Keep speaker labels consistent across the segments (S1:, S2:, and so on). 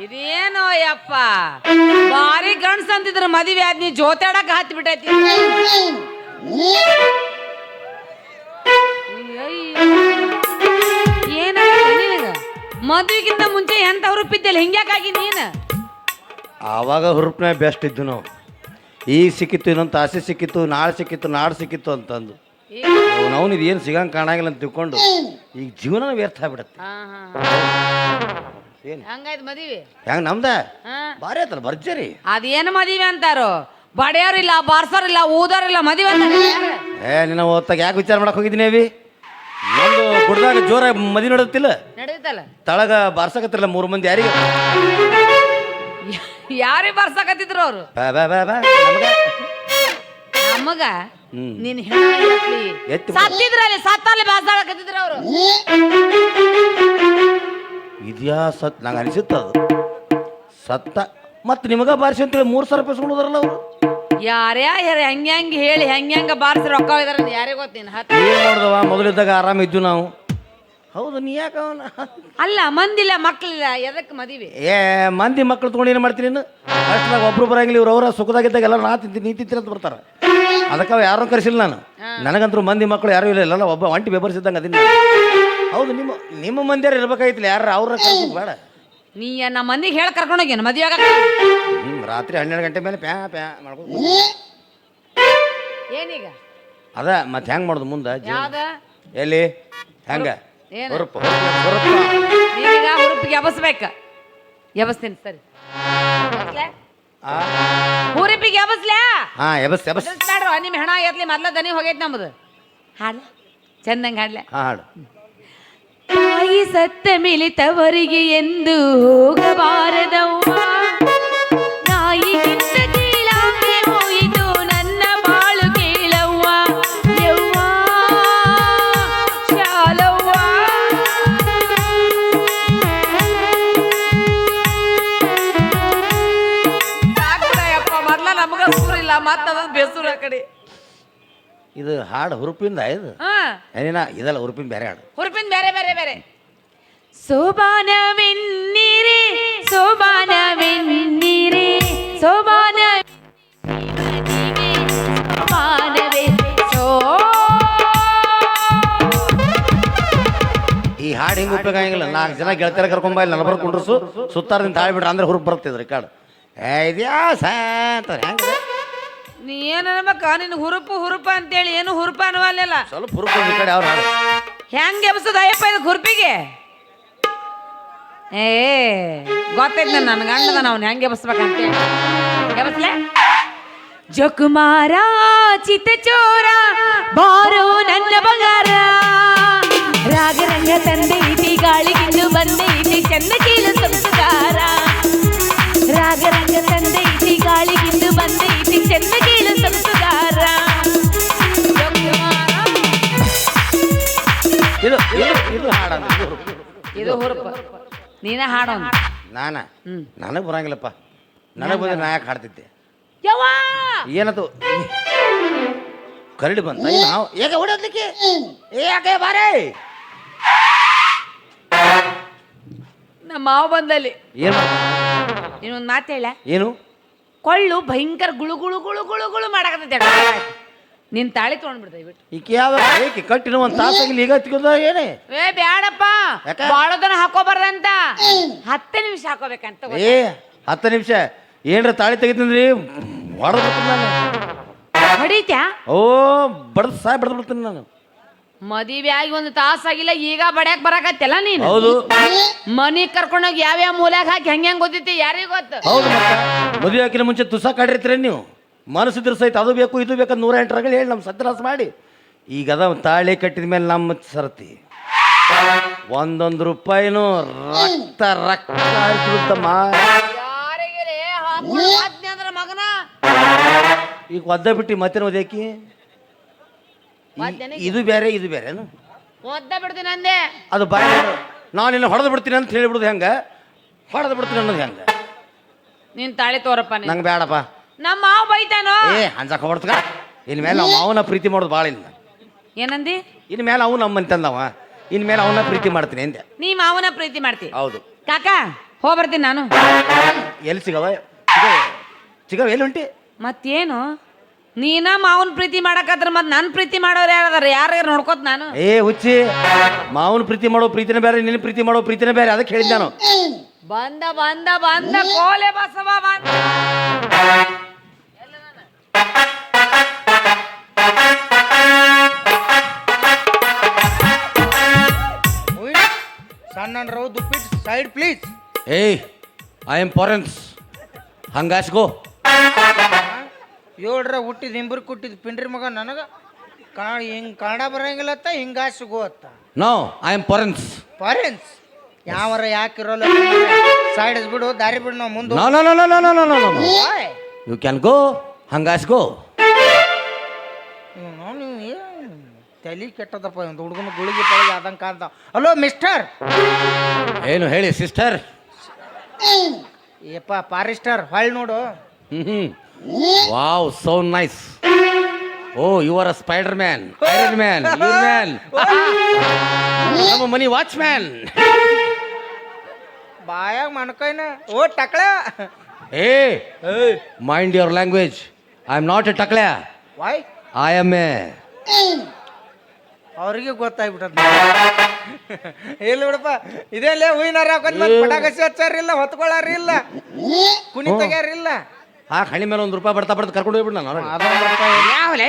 S1: ಇದೇನೋ ಯಪ್ಪ ಬಾರಿ ಗಂಡ್ಸ್ ಅಂತಿದ್ರ ಮದುವೆ ಆದ್ ನೀ ಜೋತಾಡಕ್ ಹತ್ತಿ ಬಿಟ್ಟೈತಿ. ಏನಾಗ ನಿನಗ ಮದುವೆಗಿಂತ ಮುಂಚೆ ಎಂತ ಹುರುಪಿದ್ದಲ್ಲ ಹಿಂಗ್ಯಾಕಾಗಿ ನೀನು?
S2: ಆವಾಗ ಹುರುಪ್ನ ಬೆಸ್ಟ್ ಇದ್ದು ನಾವು. ಈಗ ಸಿಕ್ಕಿತ್ತು ಇನ್ನೊಂದು ತಾಸೆ ಸಿಕ್ಕಿತ್ತು, ನಾಳೆ ಸಿಕ್ಕಿತ್ತು, ನಾಡು ಸಿಕ್ಕಿತ್ತು ಅಂತಂದು ನಾವು ಇದು ಏನು ಸಿಗಂಗೆ ಕಾಣಂಗಿಲ್ಲ ಅಂತ ತಿಳ್ಕೊಂಡು ಈಗ ಜೀವನ ವ್ಯರ್ಥ ಆಗ್ಬಿಡತ್ತೆ. ಏನು
S1: ಹಂಗಾಯ್ತು ಮದುವೆ
S2: ಹೆಂಗೆ ನಮ್ದ ಭಾರಿ ಆಯ್ತಲ್ಲ ಭರ್ಜರಿ.
S1: ಅದೇನು ಮದುವೆ ಅಂತಾರೋ? ಬಡಿಯೋರಿಲ್ಲ, ಬಾರ್ಸೋರಿಲ್ಲ, ಊದೋರಿಲ್ಲ, ಮದುವೆ ಅಂತ.
S2: ನಿನ್ನ ಹೊತ್ತಾಗ ಯಾಕೆ ವಿಚಾರ ಮಾಡಕ್ಕೆ ಹೋಗಿದ್ದೀನಿ ಅವಿ? ಒಂದು ಗುಡ್ದಾಗ ಜೋರ ಮದಿ ನೋಡುತ್ತಿಲ್ಲ
S1: ನಡೀತಲ್ಲ,
S2: ತಳಗ ಬಾರ್ಸಕತ್ತಿರಲ್ಲ 3 ಮಂದಿ. ಯಾರಿಗೆ
S1: ಯಾರಿಗೆ ಬಾರ್ಸಕತ್ತಿದ್ರು ಅವರು? ನಮಗ ನೀನ್ ಸತ್ತಿದ್ರಲ್ಲಿ ಸತ್ತಲ್ಲಿ ಬಾರ್ಸಾಕತ್ತಿದ್ರು ಅವರು.
S2: ಇದ್ಯಾ ಸತ್ ನಂಗೆ ಅನಿಸುತ್ತ ಅದು ಸತ್ತ ಮತ್ತೆ ನಿಮಗ ಬಾರಿಸಿ ಅಂತೇಳಿ 3,000 ರೂಪಾಯಿ ಸುಣೋದ್ರಲ್ಲ ಅವರು.
S1: ಯಾರ್ಯಾರು ಹೆಂಗ್ ಹೇಳಿ ಹೆಂಗ ಬಾರಿಸಿ ರೊಕ್ಕ ಹೋಯ್ದಾರ ಯಾರಿಗೆ ಗೊತ್ತೀನಿ.
S2: ಏನ್ ನೋಡ್ದವ ಮೊದಲಿದ್ದಾಗ ಆರಾಮ ಇದ್ದು ನಾವು. ಹೌದು ನೀ ಯಾಕ
S1: ಅಲ್ಲ ಮಂದಿಲ್ಲ ಮಕ್ಳಿಲ್ಲ ಎದಕ್ಕೆ ಮದುವೆ?
S2: ಮಂದಿ ಮಕ್ಳು ತೊಗೊಂಡು ಏನು ಮಾಡ್ತೀನಿ ನೀನು? ಅಷ್ಟಾಗ ಒಬ್ರು ಬರಂಗಿಲ್ಲ, ಇವ್ರು ಅವರ ಸುಖದಾಗಿದ್ದಾಗ ಎಲ್ಲ ನೀ ತಿಂತೀನಿ ಅಂತ ಬರ್ತಾರೆ. ಅದಕ್ಕೆ ಯಾರನ್ನೂ ಕರೆಸಿಲ್ಲ ನಾನು. ನನಗಂತೂ ಮಂದಿ ಮಕ್ಕಳು ಯಾರೂ ಇಲ್ಲ, ಒಬ್ಬ ಒಂಟಿ ಬೆಬರ್ಸಿದ್ದಂಗೆ ಅದನ್ನ. ಹೌದು ನಿಮ್ಮ ಮಂದಿಯಾರು ಇರ್ಬೇಕಾಗಿತ್ತು, ಯಾರು ಅವ್ರ ಬೇಡ.
S1: ನೀ ನಮ್ಮ ಮಂದಿಗೆ ಹೇಳಿ ಕರ್ಕೊಂಡೋಗೇನು ಮದುವೆ ಆಗ?
S2: ರಾತ್ರಿ 12 ಗಂಟೆ ಮೇಲೆ ಪ್ಯಾ ಪ್ಯಾ ಮಾಡ್ಕೊ.
S1: ಏನೀಗ
S2: ಅದ ಮತ್ತೆ ಹೆಂಗೆ ಮಾಡೋದು ಮುಂದೆ?
S1: ಯಾವ್ದ
S2: ಎಲ್ಲಿ ಹೆಂಗ ಹುರುಪು
S1: ನೀನೀಗ ಹುರುಪಿಗೆ ಎಬಸ್ಬೇಕ? ಎಬಸ್ತೀನಿ ಸರಿ. ಹುರುಪಿಗೆ ಎಬಸ್ಲ್ಯಾ?
S2: ಹಾ ಎಬಸ್ ಎಬಸ್
S1: ಮಾಡ್ರು. ನಿಮ್ಮ ಹೆಣ ಎತ್ಲಿ ಮೊದ್ಲ ದನಿ ಹೋಗೈತಿ ನಮ್ದು. ಹಾಡ ಚಂದಂಗ ಹಾಡ್ಲೆ.
S2: ಹಾಡು.
S1: ತಾಯಿ ಸತ್ತ ಮೇಲೆ ತವರಿಗೆ ಎಂದು ಹೋಗಬಾರದವ್ವ, ನಾಯಿಗಿಂತ ಕೀಳಾಗೆ ಹೋಯಿತು ನನ್ನ ಬಾಳು ಕೇಳವ್ವ, ಯವ್ವ ಶಾಲವ್ವ. ಸಾಕಪ್ಪ ಮೊದ್ಲ ನಮಗ ಸೂರಿಲ್ಲ, ಮತ್ತ ಬೇಸೂರ ಕಡೆ.
S2: ಇದು ಹಾಡು ಹುರುಪಿಂದ ಇದು ಏನಿನ ಇದಲ್ಲ, ಹುರುಪಿನ ಬೇರೆ ಹಾಡು.
S1: ಹುರುಪಿನ ಬೇರೆ ಬೇರೆ ಬೇರೆ. ಸೋಬಾನವೆನ್ನಿರೆ ಸೋಬಾನವೆನ್ನಿರೆ ಸೋಬಾನವೇ
S2: ಈ ಹಾಡು ಹಿಂಗೆ ಉಪಯೋಗ 4 ಜನ ಗೆಳತಿಯರ ಕರ್ಕೊಂಬ ಇಲ್ಲಿ ನಲಬರ್ ಕುಂಡ್ರಸು ಸುತ್ತಾರದಿಂದ ಹಾಡ್ಬಿಟ್ರೆ ಅಂದ್ರೆ ಹುರುಪ್ ಬರ್ತಿದ್ರು ಕಾಡು. ಇದ್ಯಾಸ ಅಂತ ಹೆಂಗ
S1: ನೀ ಏನಕ್ಕ ನಿನ್ ಹುರುಪು ಹುರುಪ ಅಂತೇಳಿ ಏನು ಹುರುಪ ಅನ್ನವಲ್ಲ.
S2: ಸ್ವಲ್ಪ ಹುರುಪು ಈ ಕಡೆ ಅವ್ರು ಹಾಡು
S1: ಹೆಂಗೆ ಎಬ್ಸೋದು ಅಯ್ಯಪ್ಪ ಇದು ಹುರುಪಿಗೆ? ಗೊತ್ತೈತ್ ನನ್ನ ಗಂಡದ ನಾವು ಹೆಂಗೆ ಎಬಸ್ಬೇಕಂತೇಳಿ. ಎಬಸ್ಲೆ ಜಕುಮಾರ ಚಿತ್ತಚೋರ ಬಾರೋ ನನ್ನ ಬಂಗಾರ, ರಾಗರಂಗ ತಂದೈತಿ ಗಾಳಿಗಿಂದು ಬಂದೈತಿ ಚಂದ ಕೀಲು ಸಂಸ್ಕಾರ, ರಾಗರಂಗ ತಂದೈತಿ ಗಾಳಿಗಿಂದು ಬಂದೈತಿ ಚಂದ ಕೀಲು ಸಂಸ್ಕಾರ.
S2: ಇದು ಇದು ಹಾಡ
S1: ಇದು ಹುರುಪ. ನೀನ ಹಾಡೋ
S2: ನಾನ ನನಗೆ ಬರಂಗಿಲ್ಲಪ್ಪ. ನನಗೆ ಬಂದ್ರೆ ನಾ ಯಾಕೆ ಹಾಡ್ತಿದ್ದೆ?
S1: ಯವ್ವಾ
S2: ಏನದು ಕರಡಿ ಬಂತ ನಾವು ಯಾಕೆ ಹೊಡೋದ್ಲಿಕ್ಕೆ? ಯಾಕೆ ಬಾರೇ
S1: ನಮ್ಮ ಮಾವ ಬಂದಲ್ಲಿ
S2: ಏನು
S1: ನೀನೊಂದು ಮಾತು ಹೇಳ.
S2: ಏನು
S1: ಕೊಳ್ಳು ಭಯಂಕರ ಗುಳು ಗುಳು ಗುಳು ಗುಳು ಗುಳು ಮಾಡಕತ್ತೈತೆ. ನಿನ್ ತಾಳಿ ತೊಗೊಂಡ್ಬಿಡ್ತಾಯಿ ಬಿಟ್ಟು
S2: ಈಕೆ ಯಾವ ಏಕೆ ಕಟ್ಟಿನ ಒಂದು ತಾಸಾಗಿಲ್ಲ ಈಗ ಹತ್ತಿದ ಏನೇ?
S1: ಬ್ಯಾಡಪ್ಪ, ಬಾಳೋದನ ಹಾಕೋಬಾರ್ದಂತ. 10 ನಿಮಿಷ ಹಾಕೋಬೇಕಂತ.
S2: 10 ನಿಮಿಷ ಏನ್ರ ತಾಳಿ ತೆಗಿತೀನಿ ಹೊಡೆದ್ಬಿಡ್ತೀನಿ ನಾನು.
S1: ಹೊಡಿತ್ಯಾ?
S2: ಓ ಬಡ್ದು ಸಾಯ್ ಬಡ್ದು ಬಿಡ್ತೀನಿ ನಾನು.
S1: ಮದುವೆ ಆಗಿ 1 ತಾಸಾಗಿಲ್ಲ ಈಗ ಬಡ್ಯಾಕ್ ಬರಾಕತ್ತಲ್ಲ ನೀನು.
S2: ಹೌದು,
S1: ಮನಿಗ್ ಕರ್ಕೊಂಡೋಗಿ ಯಾವ್ಯಾವ ಮೂಲ್ಯಾಗ ಹಾಕಿ ಹೆಂಗ್ ಗೊತ್ತೈತಿ ಯಾರಿಗ ಗೊತ್ತು?
S2: ಹೌದು. ಮದುವೆ ಹಾಕಿನ ಮುಂಚೆ ತುಸ ಕಾಡಿರ್ತೀರ ನೀವು. ಮನಸ್ಸಿದ್ರ ಸಹಿತ ಅದು ಬೇಕು ಇದು ಬೇಕಂತ 108 ರಗಳಿ ಹೇಳಿ ನಮ್ಮ ಸತ್ಯನಾಶ ಮಾಡಿ ಈಗ ಅದ ತಾಳಿ ಕಟ್ಟಿದ ಮೇಲೆ ನಮ್ಮ ಸರತಿ 1 ರೂಪಾಯಿನೂ ರಕ್ತ ರಕ್ತ ಆಯ್ತಮ್ಮ.
S1: ಮಗನ
S2: ಈಗ ಒದ್ದ ಬಿಟ್ಟು ಮತ್ತೇನು ಓದ್ಯಾಕಿ? ಇದು ಬೇರೆ ಇದು ಬೇರೆನು?
S1: ಒದ್ದ ಬಿಡ್ತೀನಿ ಅಂದೆ.
S2: ಅದು ಬಾಯ್ ನಾನು ನಿನ್ನ ಹೊಡೆದು ಬಿಡ್ತೀನಿ ಅಂತ ಹೇಳಿಬಿಡುದು ಹೆಂಗ? ಹೊಡೆದು ಬಿಡ್ತೀನಿ ಅನ್ನೋದು ಹೆಂಗ?
S1: ನೀನ್ ತಾಳಿ ತೋರಪ್ಪ.
S2: ನಂಗೆ ಬೇಡಪ್ಪ.
S1: ನಮ್ಮ ಮಾವ ಬೈತಾನೋ.
S2: ಹಂಜಾಕ ಹೊಡ್ತಗ ಇನ್ ಮೇಲೆ ನಾವು ಮಾವನ ಪ್ರೀತಿ ಮಾಡೋದು ಭಾಳ ಇಲ್ಲ.
S1: ಏನಂದಿ?
S2: ಇನ್ ಮೇಲೆ ಅವು ನಮ್ಮ ಅಂತಂದವ, ಇನ್ ಮೇಲೆ ಅವನ ಪ್ರೀತಿ ಮಾಡ್ತೀನಿ ಅಂದೆ.
S1: ನೀ ಮಾವನ ಪ್ರೀತಿ ಮಾಡ್ತಿ?
S2: ಹೌದು
S1: ಕಾಕ ಹೋಗಿ ಬರ್ತೀನಿ ನಾನು.
S2: ಎಲ್ಲಿ ಸಿಗವ ಎಲ್ಲಿ ಹೊಂಟಿ?
S1: ಮತ್ತೇನು ನೀನ ಮಾವನ್ ಪ್ರೀತಿ ಮಾಡಕತ್ರ ಮತ್ ನನ್ ಪ್ರೀತಿ ಮಾಡೋರು ಯಾರದಾರ? ಯಾರ್ಯಾರು ನೋಡ್ಕೋತ ನಾನು?
S2: ಏ ಹುಚ್ಚಿ, ಮಾವನ ಪ್ರೀತಿ ಮಾಡೋ ಪ್ರೀತಿನೇ ಬೇರೆ, ನಿನ್ನ ಪ್ರೀತಿ ಮಾಡೋ ಪ್ರೀತಿನೇ ಬೇರೆ. ಅದಕ್ಕೆ ಹೇಳಿದ್ದೆ ನಾನು.
S1: ಬಂದ ಬಂದ ಬಂದ ಕೋಲೆ ಬಸವ ಬಂದ.
S3: ಸಣ್ಣ ರೌದು ಪಿಟ್ ಸೈಡ್ ಪ್ಲೀಸ್.
S2: ಏಯ್, ಐ ಆಮ್ ಫಾರೆನ್ಸ್. ಹಂಗಾಸ್ಗೋ.
S3: ಏಳ್ರ ಹುಟ್ಟಿದ ಇಂಬ್ರು ಕುಟ್ಟಿದ್ ಪಿಂಡ್ರಿ ಮಗ ನನಗ ಹಿಂಗ್ ಕನ್ನಡ ಬರಂಗಿಲ್ಲತ್ತ ಹಿಂಗಾಸಿಗೋ ಅತ್ತ.
S2: No, I am foreigners.
S3: Foreigners ಯಾವರ ಯಾಕಿರೋಲ್ಲ. ಸೈಡ್ ಬಿಡು, ದಾರಿ ಬಿಡು, ನಾವು ಮುಂದೆ.
S2: No no no no no no no no. You can go. ಹಂಗಾಸ್ಗೋ.
S3: ನೀವು ತಲೆ ಕೆಟ್ಟದಪ್ಪ, ಒಂದು ಹುಡುಗನ ಗುಳಿಗೆ ಪಳಿಗೆ ಆದಂಗೆ ಕಾಣ್ತಾವ. Hello mister.
S2: ಏನು ಹೇಳಿ ಸಿಸ್ಟರ್?
S3: ಏಪ್ಪ ಫಾರೆಸ್ಟರ್ ಹೊಳ್ ನೋಡು.
S2: Wow, so nice. Oh, you are a spider man, iron man, your man, ನಮ್ಮ ಮನಿ ವಾಚ್ ಮ್ಯಾನ್.
S3: ಬಾಯಾಗ ಮಣ್ಕೈನ. ಓ ಟಕ್ಳ.
S2: ಏ, mind your language. I am not a ಟಕ್ಳ್ಯಾ.
S3: Why
S2: I am a.
S3: ಅವ್ರಿಗೆ ಗೊತ್ತಾಗ್ಬಿಟ್ಟದ. ಇಲ್ಲ ಬಿಡಪ್ಪ, ಇದೇಲೇ ಹೂವಿನಾರ ಹಾಕೊಂಡ್ ಮತ್ತೆ ಪಟಾಕಸಿ ಹಚ್ಚಾರಿಲ್ಲ, ಹೊತ್ಕೊಳ್ಳಾರಿಲ್ಲ, ಕುಣಿ ತೆಗ್ಯಾರಿಲ್ಲ.
S2: ಆ ಹಳ್ಳಿ ಮೇಲೆ ಒಂದು ರೂಪಾಯಿ ಬರ್ತಾ ಕರ್ಕೊಂಡು ಹೋಗ್ಬಿಡ್ ನಾನು.
S3: ಅದೊಂದು ರೂಪಾಯಿ
S2: ಯಾವಲೇ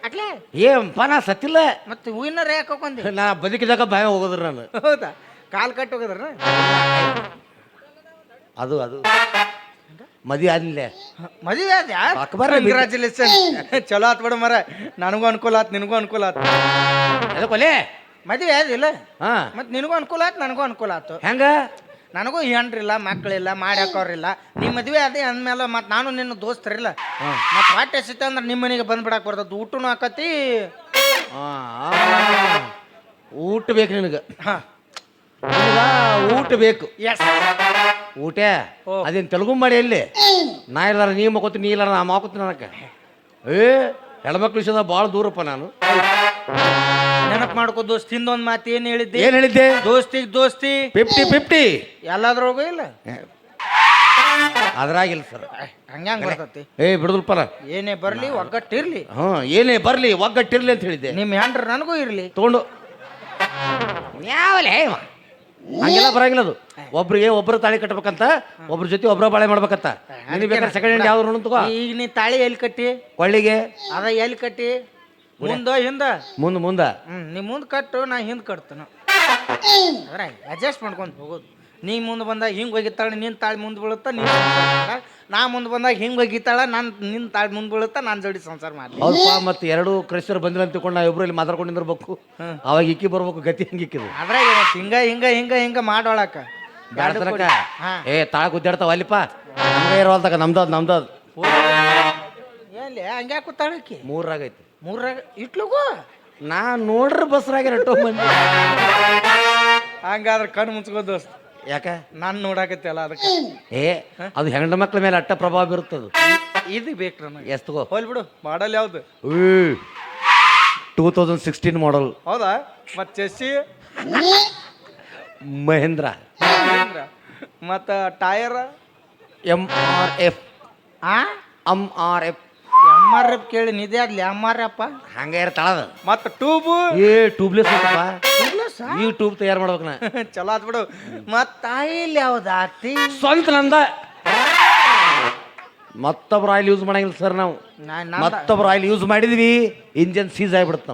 S3: ಅಟ್ಲೇ
S2: ಏನ್ಪ, ನಾ ಸತ್ತಿಲ್ಲ.
S3: ಮತ್ತೆ ಹೂವಿನಾರ ಯಾಕೆ ಹಾಕೊಂಡಿ?
S2: ನಾ ಬದುಕಿದಾಗ ಭಯ ಹೋಗೋದ್ರ ನಾನು.
S3: ಹೌದಾ? ಕಾಲ್ ಕಟ್ಟಿ ಹೋಗದ್ರ?
S2: ಅದು ಮದುವೆ ಆದ್ಮೇಲೆ
S3: ಮದುವೆ
S2: ಅಕ್ಬರ್
S3: ಕಂಗ್ರಾಚುಲೇಷನ್. ಚಲೋ ಆತ್ ಬಿಡು ಮರ. ನನಗೂ ಅನುಕೂಲ ಆತ್, ನಿನಗೂ ಅನುಕೂಲ ಆತ್.
S2: ಎದಕ್ಕೊಲೆ
S3: ಮದುವೆ ಆದಿಲ್ಲ
S2: ಹಾ,
S3: ಮತ್ತೆ ನಿನಗೂ ಅನುಕೂಲ ಆತ್, ನನಗೂ ಅನುಕೂಲ ಆತು.
S2: ಹೆಂಗ?
S3: ನನಗೂ ಹೆಣ್ರಿಲ್ಲ, ಮಕ್ಕಳಿಲ್ಲ, ಮಾಡಿ ಹಾಕೋರಿಲ್ಲ. ನಿಮ್ಮ ಮದುವೆ ಅದೇ ಅಂದ್ಮೇಲೆ ಮತ್ತೆ ನಾನು ನಿನ್ನ ದೋಸ್ತರಿಲ್ಲ. ಮತ್ತೆ ಹೊಟ್ಟೆ ಸಿತ್ತ ಅಂದ್ರೆ ನಿಮ್ಮ ಮನೆಗೆ ಬಂದ್ಬಿಡಕ್ಕೆ ಬರ್ತದ. ಊಟನೂ ಹಾಕತಿ.
S2: ಊಟ ಬೇಕು ನಿನಗೆ.
S3: ಹಾಂ,
S2: ಊಟ ಬೇಕು.
S3: ಎಸ್.
S2: ಊಟ ಅದೇನು ತೆಲುಗು ಮಾಡಿ ಎಲ್ಲಿ? ನಾ ಇಲ್ಲಾರ ನೀ ಮಕ್ಕೋತೀನಿ, ನೀ ಇಲ್ಲಾರ ನಾ ಮಾಕೋತೀನಿ ನನಗೆ. ಹೆಣ್ಮಕ್ಳು ವಿಷಯದ ಭಾಳ ದೂರಪ್ಪ ನಾನು.
S3: ನೆನಪು ಮಾಡ್ಕೋ ದೋಸ್ತಿ. ಹಿಂದೊಂದು ಮಾತು ಏನು ಹೇಳಿದ್ದೆ?
S2: ಏನು ಹೇಳಿದ್ದೆ?
S3: ದೋಸ್ತಿ
S2: 50-50
S3: ಎಲ್ಲಾದ್ರೊಳಗೂ ಇಲ್ಲ.
S2: ಅದ್ರಾಗಿಲ್ಲ ಸರ್.
S3: ಹಂಗ್ಯಾಂಗ ಬರ್ತತಿ?
S2: ಬಿಡುದಲ್ಪ.
S3: ಏನೇ ಬರ್ಲಿ ಒಗ್ಗಟ್ಟಿರ್ಲಿ.
S2: ಏನೇ ಬರ್ಲಿ ಒಗ್ಗಟ್ಟಿರ್ಲಿ ಅಂತ ಹೇಳಿದ್ದೆ.
S3: ನಿಮ್ಮ ಹೆಂಡ್ರ ನನಗೂ ಇರ್ಲಿ.
S2: ತಗೊಂಡು ಯಾವಲೇ ಹಂಗೆಲ್ಲ ಬರಂಗಿಲ್ಲ. ಅದು ಒಬ್ರು ತಾಳಿ ಕಟ್ಬೇಕಂತ, ಒಬ್ರ ಜೊತೆ ಒಬ್ರ ಬಾಳೆ ಮಾಡ್ಬೇಕಂತ. ನಿನಗೆ ಬೇಕಾದ್ರೆ ಸೆಕೆಂಡ್ ಹ್ಯಾಂಡ್ ಯಾವ್ದು ನೋಡು ತಗೋ.
S3: ಈಗ ನೀ ತಾಳಿ ಎಲ್ಲಿ ಕಟ್ಟಿ?
S2: ಕೊಳ್ಳಿಗೆ.
S3: ಅದ ಎಲ್ಲಿ ಕಟ್ಟಿ? ಮುಂದ ಹಿಂದ?
S2: ಮುಂದ.
S3: ನೀ ಮುಂದ್ ಕಟ್ಟು, ನಾ ಹಿಂದ್ ಕಟ್ತನ. ಅದ್ರ ಅಡ್ಜಸ್ಟ್ ಮಾಡ್ಕೊಂಡು ಹೋಗೋದು. ನೀ ಮುಂದೆ ಬಂದಾಗ ಹಿಂಗೆ ಹೋಗಿತ್ತಾಳೆ, ನಿನ್ನ ತಾಳಿ ಮುಂದೆ ಬೀಳುತ್ತಾ, ನೀನು ನಾ ಮುಂದೆ ಬಂದಾಗ ಹಿಂಗೆ ಹೋಗಿತ್ತಾಳ, ನಿನ್ನ ತಾಳಿ ಮುಂದೆ ಬೀಳುತ್ತಾ, ನಾನು ಜೋಡಿ ಸಂಸಾರ ಮಾಡಿ.
S2: ಹೌದಪ್ಪ, ಮತ್ತೆ ಎರಡು ಕ್ರೈಸ್ತರು ಬಂದಿಲ್ಲ ಅಂತ ತಿಳ್ಕೊಂಡು ನಾವು ಇಬ್ರು ಇಲ್ಲಿ ಮಾತಾಡ್ಕೊಂಡು ನಿಂದಿರ್ಬೇಕು. ಅವಾಗ ಇಕ್ಕಿ ಬರ್ಬೇಕು, ಗತಿ ಹಿಂಗಿಕ್ಕಿದು.
S3: ಅದ್ರಾಗ ಹಿಂಗ ಮಾಡೋಳಕ
S2: ಬ್ಯಾಡತನಕ ತಾಳ ಗುದ್ದಾಡ್ತಾವ ಅಲ್ಲಿಪ್ಪ. ನಮ್ಗೆ ಇರೋಲ್ತಕ ನಮ್ದು
S3: ಎಲ್ಲಿ ಹಂಗ್ಯಾಕೆ ಕೂತಾಳಕಿ?
S2: 3 ಆಗೈತಿ.
S3: 3 ಇಟ್ಲಗು
S2: ನಾ ನೋಡ್ರಿ ಬಸ್ರಾಗ ರಟ್ಟೋ ಮಂದಿ.
S3: ಹಂಗಾದ್ರೆ ಕಣ್ಣು ಮುಚ್ಕೋ ದೋಸ್ತ.
S2: ಯಾಕ?
S3: ನಾನು ನೋಡಾಕತ್ತಲ್ಲ ಅದಕ್ಕೆ.
S2: ಅದು ಹೆಣ್ಣು ಮಕ್ಳ ಮೇಲೆ ಅಟ್ಟ ಪ್ರಭಾವ ಬೀರುತ್ತದು.
S3: ಇದು ಬೇಕು ನನಗೆ.
S2: ಎಷ್ಟು ತಗೋ?
S3: ಹೋಲ್ ಬಿಡು. ಮಾಡಲ್ ಯಾವ್ದು?
S2: 2016 ಮಾಡಲ್.
S3: ಹೌದಾ? ಮತ್ತೆ ಚೆಸ್ಸಿ
S2: ಮಹೇಂದ್ರ.
S3: ಮತ್ತು ಟೈರ್
S2: MRF.
S3: MRF ಕೇಳಿ ನಿದೆ ಆಗ್ಲಿ. MRF
S2: ಹಂಗ ಇರ್ತಾಳದ.
S3: ಮತ್ತು ಟ್ಯೂಬ್
S2: ಟ್ಯೂಬ್ಲೆಸ್ ಈ ಟ್ಯೂಬ್ ತಯಾರು ಮಾಡ್ಬೇಕು ನಾ.
S3: ಚಲೋ ಆತ್ ಬಿಡು. ಮತ್ತು ಆಯಿಲ್ ಯಾವ್ದು ಹಾಕ್ತಿ?
S2: ಸ್ವಂತ ನಂದ. ಮತ್ತೊಬ್ರು ಆಯಿಲ್ ಯೂಸ್ ಮಾಡಂಗಿಲ್ಲ ಸರ್ ನಾವು. ಮತ್ತೊಬ್ರು ಆಯಿಲ್ ಯೂಸ್ ಮಾಡಿದ್ವಿ, ಇಂಜನ್ ಸೀಸ್ ಆಗಿಬಿಡುತ್ತೆ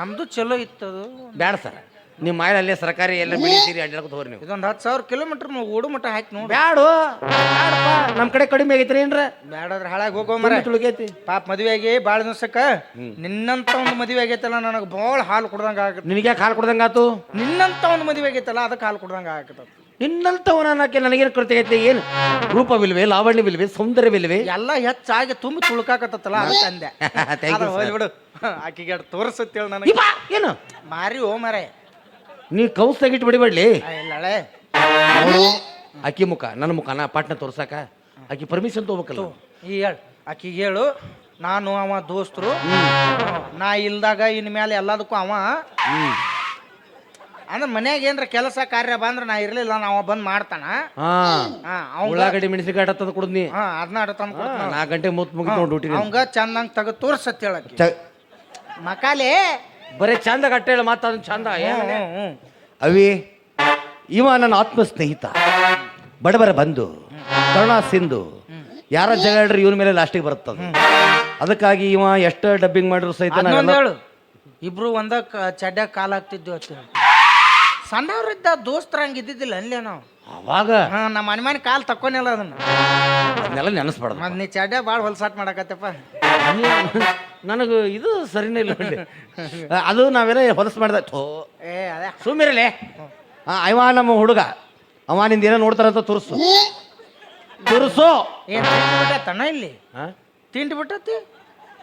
S3: ನಮ್ದು ಚಲೋ ಇತ್ತದು.
S2: ಬೇಡ ಸರ್, ನಿಮ್ಮ ಆಯಿಲ್ ಅಲ್ಲೇ ಸರ್ಕಾರಿ ಎಲ್ಲ ಬೆಳೀತೀರಿ, ಅಡ್ಡಾಡ್ಕೊತ ಹೋಗ್ರಿ ನೀವು.
S3: ಇದೊಂದು 10,000 ಕಿಲೋಮೀಟರ್ ಓಡು ಮಟ್ಟ ಹಾಕಿ ನೋಡಿ.
S2: ಬ್ಯಾಡಪ್ಪ, ನಮ್ಮ ಕಡೆ ಕಡಿಮೆ ಆಗೈತ್ರಿ ಏನ್ರ?
S3: ಬ್ಯಾಡಾದ್ರೆ ಹಾಳಾಗಿ ಹೋಗೋ ಮರ.
S2: ತುಳುಗೈತಿ
S3: ಪಾಪ ಮದುವೆ ಆಗಿ ಭಾಳ ದಿವ್ಸಕ್ಕ ನಿನ್ನಂತ ಒಂದು ಮದುವೆ ಆಗೈತಲ್ಲ, ನನಗೆ ಭಾಳ ಹಾಲು ಕುಡ್ದಂಗೆ ಆಗತ್ತೆ.
S2: ನಿನಗೆ ಯಾಕೆ ಹಾಲು ಕುಡ್ದಂಗೆ ಆತು?
S3: ನಿನ್ನಂತ ಒಂದು ಮದುವೆ ಆಗೈತಲ್ಲ, ಅದಕ್ಕೆ ಹಾಲು ಕುಡ್ದಂಗೆ ಆಗತ್ತೆ.
S2: ನಿನ್ನಂತವನ ಅನ್ನಕ್ಕೆ ನನಗೇನು ಕೃತೈತೆ? ಏನು ರೂಪವಿಲ್ವೇ, ಲಾವಣ್ಯವಿಲ್ವೇ, ಸೌಂದರ್ಯವಿಲ್ವೇ?
S3: ಎಲ್ಲ ಹೆಚ್ಚಾಗಿ ತುಂಬಿ ತುಳುಕಾಕತ್ತಲ್ಲ, ಅದಕ್ಕೆ ಅಂದೆ. ಬಿಡು, ಆಕಿಗೆ ತೋರಿಸುತ್ತೇಳಿ ನನಗೆ.
S2: ಏನು
S3: ಮಾರಿ ಓ ಮರೆ,
S2: ನೀ ಕೌಸ್ ತೆಗಿಟ್ಟು ಬಿಡಿಬೇಡ್ಲಿ.
S3: ಇಲ್ಲಳೆ
S2: ನೋಡು, ಅಕ್ಕಿ ಮುಖ ನನ್ನ ಮುಖ ನಾ ಪಾಟ್ನ ತೋರ್ಸಾಕ ಆಕಿ ಪರ್ಮಿಷನ್ ತಗೋಬೇಕಲ್ಲ.
S3: ಹೇಳು ಆಕಿಗೆ, ಹೇಳು ನಾನು ಅವ ದೋಸ್ತರು, ನಾ ಇಲ್ದಾಗ ಇನ್ ಮೇಲೆ ಎಲ್ಲದಕ್ಕೂ ಅವ ಅಂದ್ರೆ ಮನ್ಯಾಗ ಏನ್ರ ಕೆಲಸ ಕಾರ್ಯ ಬಂದ್ರೆ ನಾ ಇರ್ಲಿಲ್ಲ ನಾವ ಬಂದ್ ಮಾಡ್ತಾನ
S2: ಹಾ
S3: ಅವಂಗ
S2: ಉಳ್ಳಾಗಡ್ಡಿ ಮೆಣಸಿನಕಾಯಿ ತಂದು ಕೊಡ್ನಿ
S3: ಅದನ್ನ ಅಡ ತಂದು
S2: 4 ಗಂಟೆ ಮುಗಿತು ಡ್ಯೂಟಿ
S3: ಅವಂಗ ಚಂದಂಗ್ ತಗ ತೋರ್ಸತ್ ಹೇಳಕ್ಕೆ ಮಕಾಲೆ
S2: ಬರೀ ಚಂದ ಕಟ್ಟ ಹೇಳ ಮಾತ ಅದನ್ನ ಚಂದ
S3: ಹ್ಮ್.
S2: ಅವಿ ಇವ ನನ್ನ ಆತ್ಮ ಸ್ನೇಹಿತ ಬಡಬರ ಬಂದು ಕರುಣಾ ಸಿಂಧು ಯಾರ ಜಗಳ ಇವನ ಮೇಲೆ ಲಾಸ್ಟಿಗೆ ಬರುತ್ತದ ಅದಕ್ಕಾಗಿ ಇವ ಎಷ್ಟು ಡಬ್ಬಿಂಗ್ ಮಾಡಿದ್ರು ಸಹಿತ
S3: ಅದನ್ನೊಂದ್ ಹೇಳು ಇಬ್ರು ಒಂದ ಚಡ್ಡ ಕಾಲ ಹಾಕ್ತಿದ್ವಿ ಅಂತ ಹೇಳಿ ಸಣ್ಣವ್ರಿದ್ದ ದೋಸ್ತರ ಹಂಗ ಇದ್ದಿದ್ದಿಲ್ಲ ಅಲ್ಲೇ ನಾವು
S2: ಅವಾಗ
S3: ನಮ್ಮ ಮನೆ ಕಾಲ್ ತಕ್ಕೊನಿಲ್ಲ ಅದನ್ನ
S2: ಅದನ್ನೆಲ್ಲ ನೆನೆಸ್ಬಾರ್ದು
S3: ಮತ್ ನೀ ಚಡ್ಡ ಭಾಳ ಹೊಲ್ಸಾಟ್ ಮಾಡಕತ್ತಪ್ಪ
S2: ನನಗೆ ಇದು ಸರಿನೇ ಇಲ್ಲ ನೋಡಿ. ಅದು ನಾವೆಲ್ಲ ಹೊಲಸು ಮಾಡಿದ
S3: ಏ ಅದೇ
S2: ಸುಮ್ಮಿರಲೇ ಅವ ನಮ್ಮ ಹುಡುಗ ಅವ ನಿಂದ ಏನೋ ನೋಡ್ತಾರಂತ ತುರ್ಸು
S3: ಏನ್ ತಿಂಡಿ ಬಿಟ್ಟತನ ಇಲ್ಲಿ ತಿಂಡಿ ಬಿಟ್ಟತಿ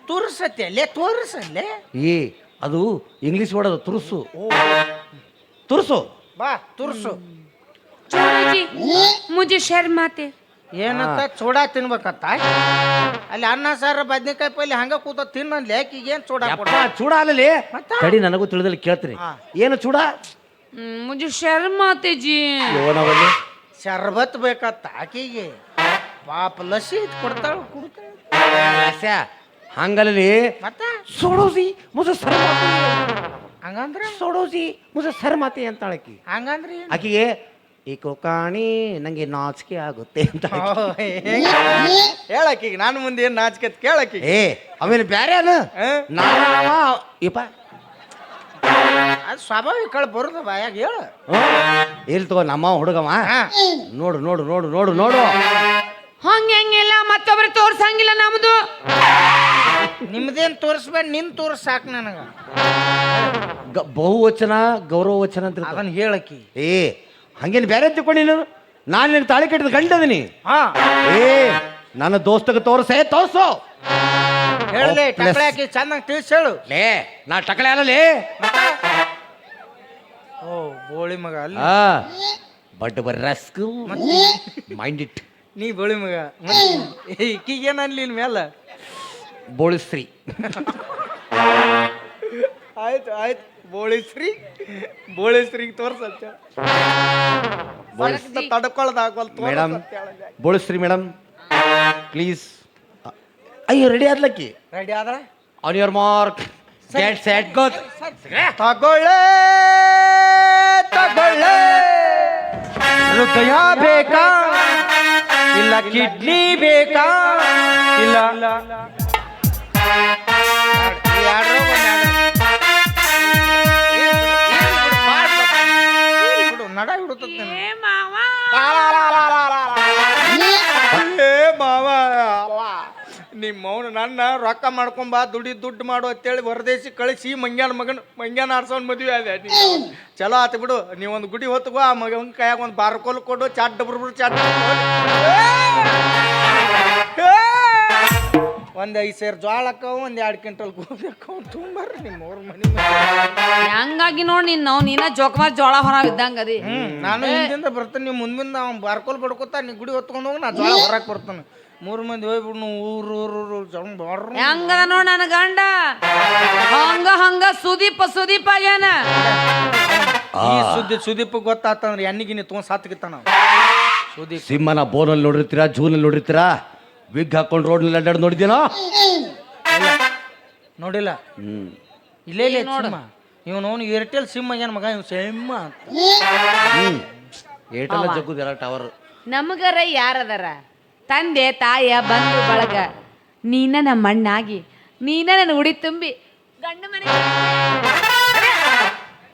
S3: ತೋರ್ಸತಿ ಅಲ್ಲೇ ತೋರ್ಸಲ್ಲೇ
S2: ಏ ಅದು ಇಂಗ್ಲಿಷ್ ವರ್ಡ್ ಅದು ತುರ್ಸು ತುರ್ಸು
S3: ಬಾ ತುರ್ಸು
S1: छोड़ो जी मुझे शर्म आते
S3: ಏನಂತ ಚೂಡ ತಿನ್ಬೇಕತ್ತ ಅಲ್ಲಿ ಅನ್ನ ಸಾರ ಬದ್ನಿಕಾಯಿ ಪಲ್ಲೆ ಹಂಗ ಕೂತ ತಿನ್ನಲಿ ಯಾಕೀಗೇನ್ ಚೂಡ ಕೊಡ
S2: ಚೂಡ ಅಲ್ಲಲ್ಲಿ ತಡಿ ನನಗೂ ತಿಳಿದಲ್ಲಿ ಕೇಳ್ತೀನಿ ಏನು ಚೂಡ
S1: मुझे शर्म आते जी
S2: ಯೋನವಲ್ಲಿ
S3: ಶರ್ಬತ್ ಬೇಕತ್ತ ಆಕಿಗೆ ಪಾಪ ಲಸಿ ಕೊಡ್ತಾಳ
S2: ಹಂಗಲ್ಲಿ
S3: ಮತ್ತ
S2: ಸೋಡೋಸಿ ಮುಸ ಸರ್ಮಾತಿ
S3: ಹಂಗಂದ್ರ
S2: ಸೋಡೋಸಿ ಮುಸ ಸರ್ಮಾತಿ ಅಂತಾಳಕಿ
S3: ಹಂಗಂದ್ರಿ
S2: ಆಕಿಗೆ ಈ ಕೋಕಾಣಿ ನಂಗೆ ನಾಚಿಕೆ ಆಗುತ್ತೆ ಅಂತ
S3: ಹೇಳಕೀಗ ನಾನು ಮುಂದೆ ಏನ್ ನಾಚಿಕೆತ್ ಕೇಳಕಿ
S2: ಏ ಆಮೇಲೆ ಬ್ಯಾರೆ ಅನ ಇಪ್ಪ
S3: ಅದು ಸ್ವಾಭಾವಿಕ ಕಳ್ ಬರುದ ಬಾಯಾಗ ಹೇಳು
S2: ಎಲ್ಲಿ ತಗೋ ನಮ್ಮ ಹುಡುಗವ ನೋಡು ನೋಡು ನೋಡು ನೋಡು ನೋಡು
S1: ಹಂಗೆ ಹಂಗೆಲ್ಲ ಮತ್ತೊಬ್ರು ತೋರ್ಸಂಗಿಲ್ಲ ನಮ್ದು
S3: ನಿಮ್ದೇನ್ ತೋರಿಸ್ಬೇಡ ನಿನ್ ತೋರ್ಸ್ ಸಾಕು ನನಗ
S2: ಬಹುವಚನ ಗೌರವ ವಚನ ಅಂತ
S3: ಅದನ್ನ ಹೇಳಕಿ
S2: ಏ ಹಂಗೇನು ಬೇರೆ ತಿಳ್ಕೊಂಡು ನೀನು ನಾನು ನಿನಗೆ ತಾಳಿ ಕಟ್ಟಿದ ಗಂಡದನಿ ಏ ನನ್ನ ದೋಸ್ತಗೆ ತೋರ್ಸೇ ತೋರ್ಸು
S3: ಹೇಳಲಿ ಟಕಳಾಕಿ ಚೆನ್ನಾಗಿ ತಿಳಿಸಿ ಹೇಳು
S2: ಲೇ ನಾ ಟಕಳೆ ಅಲ್ಲಲೇ
S3: ಓ ಬೋಳಿ ಮಗ ಅಲ್ಲಿ
S2: ಬಟ್ ಬರ್ ರಸ್ಕ್ ಮೈಂಡ್ ಇಟ್
S3: ನೀ ಬೋಳಿ ಮಗ ಈಗೇನು ಅನ್ಲಿ ಮೇಲೆ
S2: ಬೋಳಿಸ್ರಿ
S3: ಆಯ್ತು ಆಯ್ತು ಬೋಳಿಸ್ರಿಗೆ ತೋರ್ಸತ್ತ ತಡ್ಕೊಳ್ದ
S2: ಮೇಡಮ್ ಬೋಳಿಸ್ರಿ ಮೇಡಮ್ ಪ್ಲೀಸ್ ಅಯ್ಯೋ ರೆಡಿ ಆದ್ಲಕ್ಕಿ
S3: ರೆಡಿ ಆದ್ರ
S2: on your mark get set go
S3: ತಗೊಳ್ಳೆ ಹೃದಯ ಬೇಕಾ ಇಲ್ಲ ಕಿಡ್ನಿ ಬೇಕಾ ಇಲ್ಲ ನಡ ಹಿಡುತ್ತ
S1: ಏ ಮಾವ
S3: ಮಾವ ನಿಮ್ಮ ಮೌನ ನನ್ನ ರೊಕ್ಕ ಮಾಡ್ಕೊಂಬ ದುಡ್ಡು ಮಾಡು ಅಂತೇಳಿ ಹೊರದೇಶಿ ಕಳಿಸಿ ಮಂಗ್ಯಾನ ಆಡ್ಸೋನ್ ಮದುವೆ ಅದೇ ಚಲೋ ಆತ ಬಿಡು ನೀವೊಂದು ಗುಡಿ ಹೊತ್ತಗೋ ಆ ಮಗನ ಕೈಯಾಗ ಒಂದು ಬಾರ್ಕೋಲ್ ಕೊಡು ಚಾಟ್ ಬರು ಚಾಟ್ ಒಂದು 5 ಸೇರ್ ಜೋಳ ಅಕ್ಕವು ಒಂದು 2 ಕ್ವಿಂಟಲ್ ಗೋಧಿ ಅಕ್ಕವು ತುಂಬರ್ರಿ ನಿಮ್ಮ ಅವ್ರ ಮನೆ
S1: ಹಂಗಾಗಿ ನೋಡಿ ನೀನ ಜೋಕಮಾರ್ ಜೋಳ ಹೊರ ಇದ್ದಂಗ ಅದಿ
S3: ನಾನು ಹಿಂದಿಂದ ಬರ್ತೀನಿ ನೀವು ಮುಂದಿನ ಅವ್ನು ಬಾರ್ಕೋಲ್ ಬಡ್ಕೋತ ನೀ ಗುಡಿ ಹೊತ್ಕೊಂಡು ಹೋಗಿ ನಾ ಜೋಳ ಹೊರಕ್ಕೆ ಬರ್ತಾನೆ 3 ಮಂದಿ ಹೋಗ್ಬಿಡ್ನು ಊರು
S1: ಹೆಂಗದ ನೋಡ್ ನನ್ನ ಗಂಡ ಹಂಗ ಸುದೀಪ್ ಆಗ್ಯಾನ
S3: ಈ ಸುದೀಪ್ ಗೊತ್ತಾತಂದ್ರೆ ಎಣ್ಣಿಗಿನಿ ತೊಗೊಂಡು ಸಾತ್ಗಿತ್ತಾನ ಸುದೀಪ್
S2: ಸಿಂಹನ ಬೋನಲ್ಲಿ ನೋಡಿರ್ತೀರಾ ಜೂನಲ್ಲಿ ನೋಡಿರ್ತೀರಾ ವಿಗ್ ಹಾಕೊಂಡು ರೋಡ್ನಲ್ಲಿ ಅಡ್ಡಾಡ್ ನೋಡಿದ್ದೀನೋ
S3: ನೋಡಿಲ್ಲ ಇಲ್ಲೇ ಇಲ್ಲ ಸಿಂಹ ಇವನು ಏರ್ಟೆಲ್ ಸಿಮ್ ಆಗ್ಯಾನ ಮಗ ಇವ್ ಸಿಂಹ
S2: ಏಟೆಲ್ಲ ಜಗ್ಗುದಿಲ್ಲ ಟವರ್
S1: ನಮಗರ ಯಾರದಾರ ತಂದೆ ತಾಯ ಬಂಧು ಬಳಗ ನೀನ ನಮ್ಮ ಅಣ್ಣಾಗಿ ನೀನ ನನ್ನ ಉಡಿ ತುಂಬಿ ಗಂಡ ಮನೆ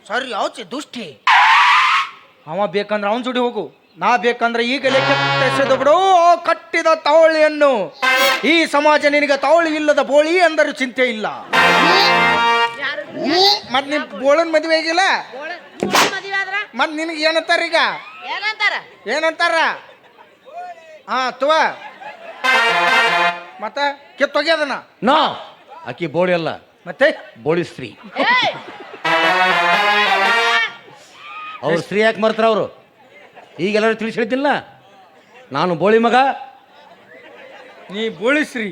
S3: ಸರಿ ಯಾವಚಿ ದುಷ್ಟಿ ಅವ ಬೇಕಂದ್ರೆ ಅವನ್ ಜೋಡಿ ಹೋಗು ನಾ ಬೇಕಂದ್ರೆ ಈಗಲೇ ಕೆತ್ತೆಸೆದು ಬಿಡು ಕಟ್ಟಿದ ತವಳಿಯನ್ನು ಈ ಸಮಾಜ ನಿನಗೆ ತವಳಿ ಇಲ್ಲದ ಬೋಳಿ ಅಂದರೆ ಚಿಂತೆ ಇಲ್ಲ ಮತ್ ನಿಮ್ ಬೋಳನ್ ಮದುವೆ ಆಗಿಲ್ಲ ಮತ್ ನಿನಗೆ ಏನಂತಾರ ಈಗ ಏನಂತಾರ ತುವ ಮತ್ತ ಕಿತ್ತೊಗ್ಯದನ
S2: ನೋ ಆಕಿ ಬೋಳಿ ಅಲ್ಲ
S3: ಮತ್ತೆ
S2: ಬೋಳಿ ಸ್ತ್ರೀ ಅವ್ರು ಸ್ತ್ರೀ ಯಾಕೆ ಮರ್ತಾರ ಅವರು ಈಗೆಲ್ಲರೂ ತಿಳಿಸಿ ಹೇಳ್ತಿಲ್ಲ ನಾನು ಬೋಳಿ ಮಗ
S3: ನೀ ಬೋಳಿಸ್ರಿ